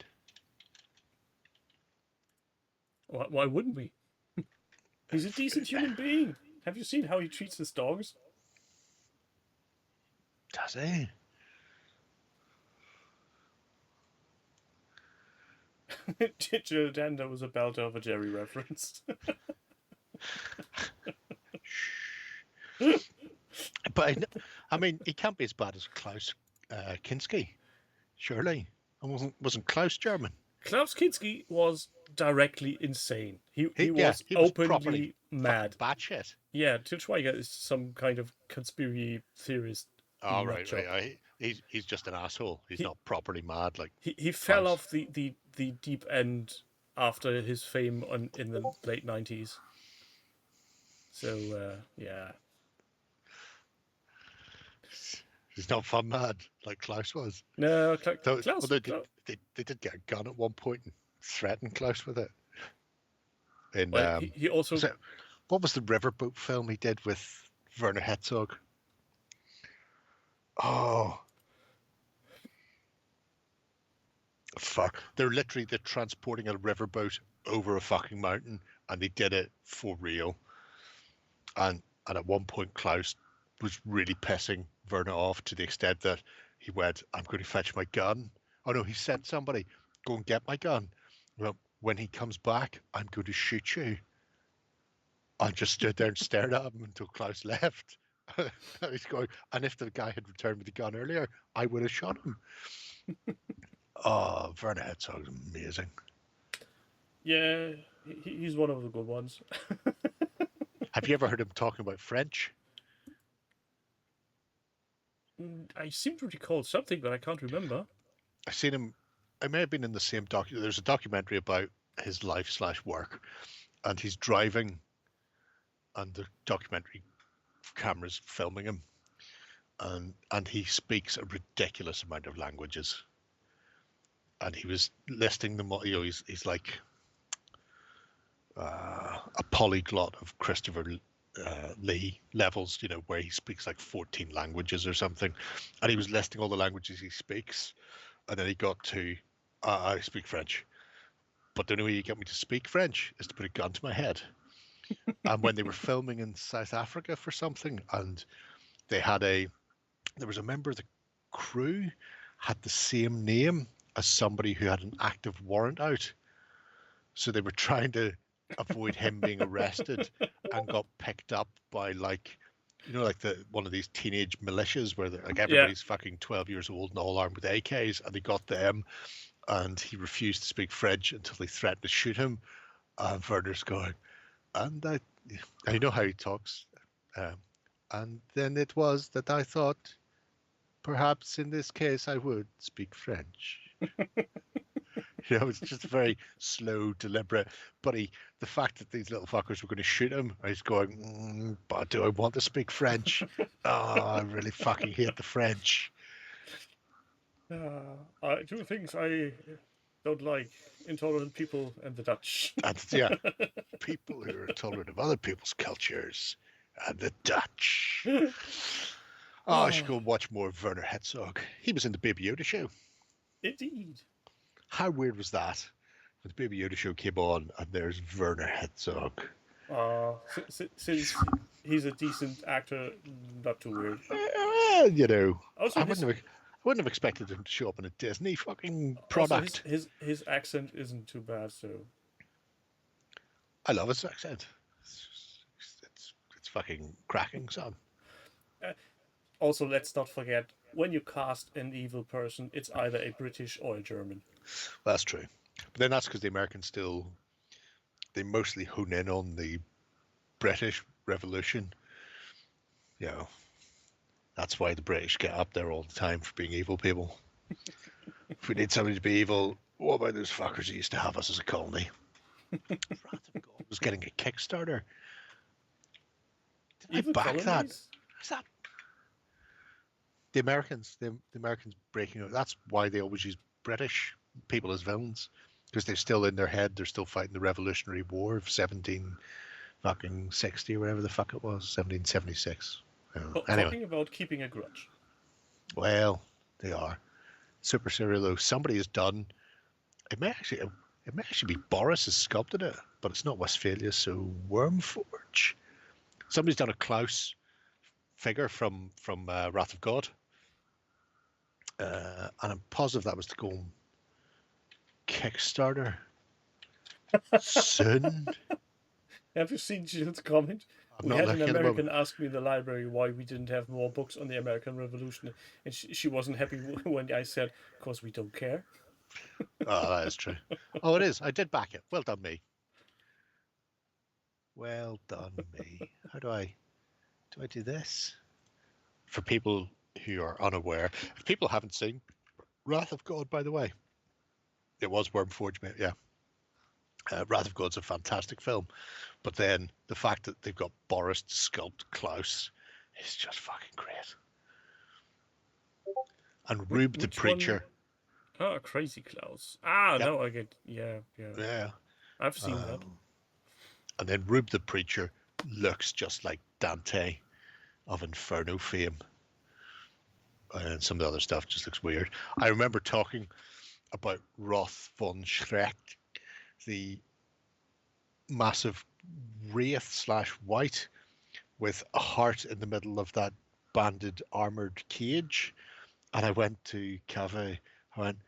why wouldn't we? He's a decent human being. Have you seen how he treats his dogs? Does he? Jill Dando was a belter of a Jerry reference. But I mean, he can't be as bad as Klaus Kinski, surely. And wasn't Klaus German? Klaus Kinski was directly insane. He was openly mad. Bad shit. Yeah, Til Schweiger is some kind of conspiracy theorist Oh, nut right, job. right. He's just an asshole. He's not properly mad. Like He fell Klaus. off the deep end after his fame in the late 90s. So yeah. He's not fun mad like Klaus was. No, Well, Klaus. they did get a gun at one point and threaten Klaus with it. In Well, he also. what was the riverboat film he did with Werner Herzog? Oh, fuck! They're transporting a riverboat over a fucking mountain, and they did it for real. And at one point, Klaus was really pissing Werner off to the extent that he went, "I'm going to fetch my gun." Oh no, he sent somebody, "Go and get my gun." Well, when he comes back, I'm going to shoot you. I just stood there and stared at him until Klaus left. He's going, and if the guy had returned with the gun earlier, I would have shot him. Oh, Werner Herzog's amazing. Yeah, he's one of the good ones. Have you ever heard him talking about French? I seem to recall something, but I can't remember. I've seen him. I may have been in the same There's a documentary about his life/work, and he's driving, and the documentary cameras filming him, and he speaks a ridiculous amount of languages. And he was listing them. You know, he's like a polyglot of Christopher Lee levels. You know, where he speaks like 14 languages or something, and he was listing all the languages he speaks. And then he got to, I speak French, but the only way you get me to speak French is to put a gun to my head. And when they were filming in South Africa for something, and there was a member of the crew had the same name as somebody who had an active warrant out. So they were trying to avoid him being arrested and got picked up by like one of these teenage militias where like everybody's fucking 12 years old and all armed with AKs, and they got them, and he refused to speak French until they threatened to shoot him. And Werner's going, and I know how he talks. And then it was that I thought, perhaps in this case I would speak French. You know, it's just very slow, deliberate. But the fact that these little fuckers were going to shoot him, he's going, but do I want to speak French? Oh, I really fucking hate the French. Two things I don't like: intolerant people and the Dutch. And people who are intolerant of other people's cultures and the Dutch. I should go and watch more of Werner Herzog. He was in the Baby Yoda show. Indeed. How weird was that? When the Baby Yoda show came on, and there's Werner Herzog. Since he's a decent actor, not too weird. You know, Also, I wouldn't have expected him to show up in a Disney fucking product. Also his accent isn't too bad, so. I love his accent. It's fucking cracking, son. Also, let's not forget, when you cast an evil person, it's either a British or a German. Well, that's true. But then that's because the Americans they mostly hone in on the British Revolution. You know, that's why the British get up there all the time for being evil people. If we need somebody to be evil, what about those fuckers who used to have us as a colony? Wrath of God was getting a Kickstarter. Did I back that? Is that the Americans? The Americans breaking out. That's why they always use British people as villains, because they're still in their head. They're still fighting the Revolutionary War of 1760 or whatever the fuck it was, 1776. Anyway. Talking about keeping a grudge. Well, they are. Super Serial, though, somebody has done. It may actually be Boris has sculpted it, but it's not Westphalia, so Wormforge. Somebody's done a Klaus figure from Wrath of God, and I'm positive that was to go on Kickstarter soon. Have you seen Jill's comment? We had an American ask me in the library why we didn't have more books on the American Revolution, and she wasn't happy when I said, "Because we don't care." Oh, that is true. Oh, it is. I did back it. Well done, me. Well done, me. How do I do this? For people who are unaware, if people haven't seen Wrath of God, by the way, it was Wormforge, mate. Yeah, Wrath of God's a fantastic film, but then the fact that they've got Boris to sculpt Klaus is just fucking great. And Rube the Preacher. Oh, Crazy Klaus. Ah, Yep. no, I get. Yeah. Yeah. I've seen that. And then Rube the Preacher looks just like Dante of Inferno fame. And some of the other stuff just looks weird. I remember talking about Roth von Schreck, the massive wraith / white with a heart in the middle of that banded armored cage. And I went to Cave. I went,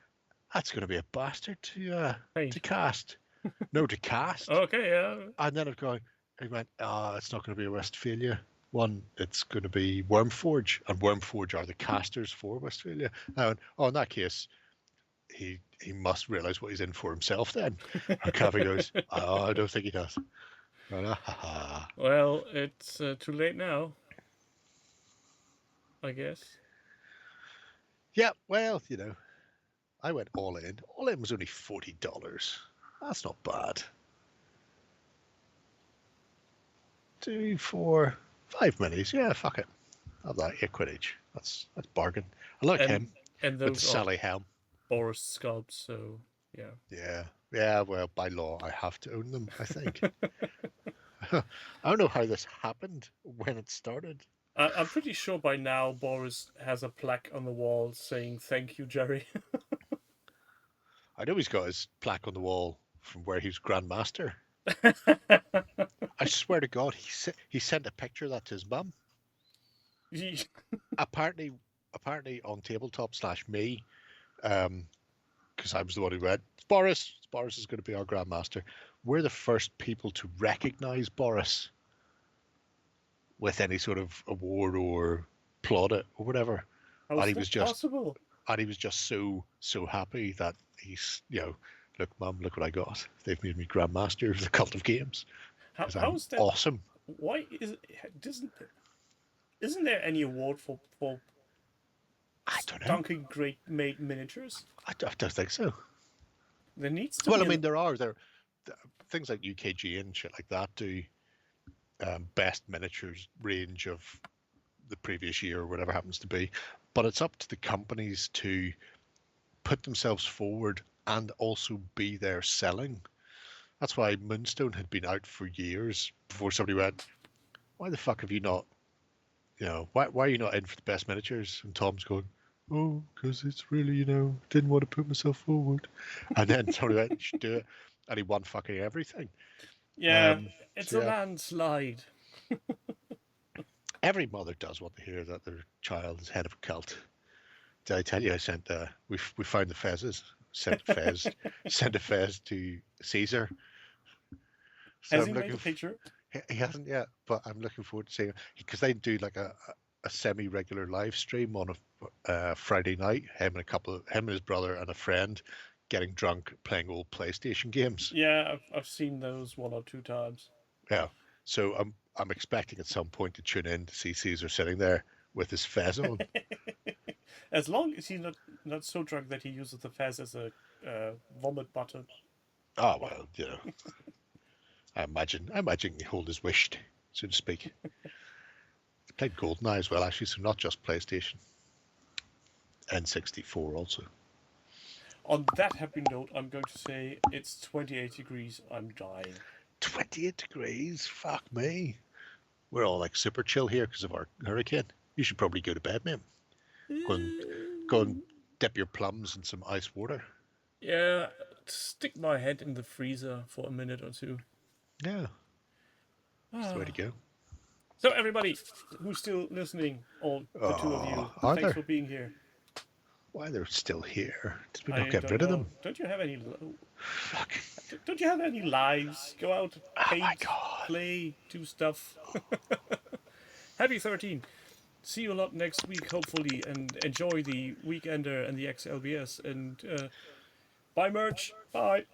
that's going to be a bastard to cast. No, to cast. Okay, yeah. And then he went, it's not going to be a Westphalia one. It's going to be Wormforge. And Wormforge are the casters for Westphalia. And I went, in that case, he must realise what he's in for himself then. And Cavi goes, I don't think he does. Well, it's too late now, I guess. Yeah, well, I went all in. All in was only $40. That's not bad. 2, 4, 5 minis. Yeah, fuck it. I'll have that £8 each. That's bargain. I like him. And with those the Sally helm. Boris sculpts, so yeah. Yeah, well, by law, I have to own them, I think. I don't know how this happened, when it started. I'm pretty sure by now Boris has a plaque on the wall saying "Thank you, Jerry." I know he's got his plaque on the wall from where he was Grandmaster. I swear to God, he sent a picture of that to his mum. apparently on tabletop /me, because I was the one who went, Boris is going to be our Grandmaster. We're the first people to recognise Boris with any sort of award or plaudit or whatever. How is that possible? And he was just so happy that he's, look, Mum, look what I got. They've made me Grandmaster of the Cult of Games. How is that awesome? Why isn't there any award for I don't know. stunking great made miniatures? I don't think so. There needs to. Well, I mean, there are things like UKG and shit like that do best miniatures range of the previous year or whatever happens to be, but it's up to the companies to put themselves forward and also be there selling. That's why Moonstone had been out for years before somebody went, why the fuck have you not, why are you not in for the best miniatures? And Tom's going, oh, because it's really, didn't want to put myself forward. And then somebody went, you should do it. And he won fucking everything. Yeah, it's a landslide. Every mother does want to hear that their child is head of a cult. Did I tell you I sent, we found the fezes, sent a fez to Caesar. So Has he made a picture? He hasn't yet, but I'm looking forward to seeing it, because they do like a semi-regular live stream on a Friday night. Him and his brother and a friend getting drunk playing old PlayStation games. Yeah, I've seen those 1 or 2 times. Yeah, so I'm expecting at some point to tune in to see Caesar sitting there with his fez on. As long as he's not so drunk that he uses the fez as a vomit button. Oh well, I imagine he hold his wish, so to speak. He played GoldenEye as well, actually, so not just PlayStation. N64 also. On that happy note, I'm going to say it's 28 degrees. I'm dying. 28 degrees? Fuck me. We're all like super chill here because of our hurricane. You should probably go to bed, mate. Go and dip your plums in some ice water. Yeah, stick my head in the freezer for a minute or two. Yeah. That's the way to go. So everybody who's still listening, all the 2 of you, thanks for being here. Why they're still here? Did we not get rid of them? Don't you have any? Fuck. Don't you have any lives? Go out, paint, my God. play, do stuff. Happy 13. See you a lot next week, hopefully, and enjoy the Weekender and the XLBS. And buy merch. Bye.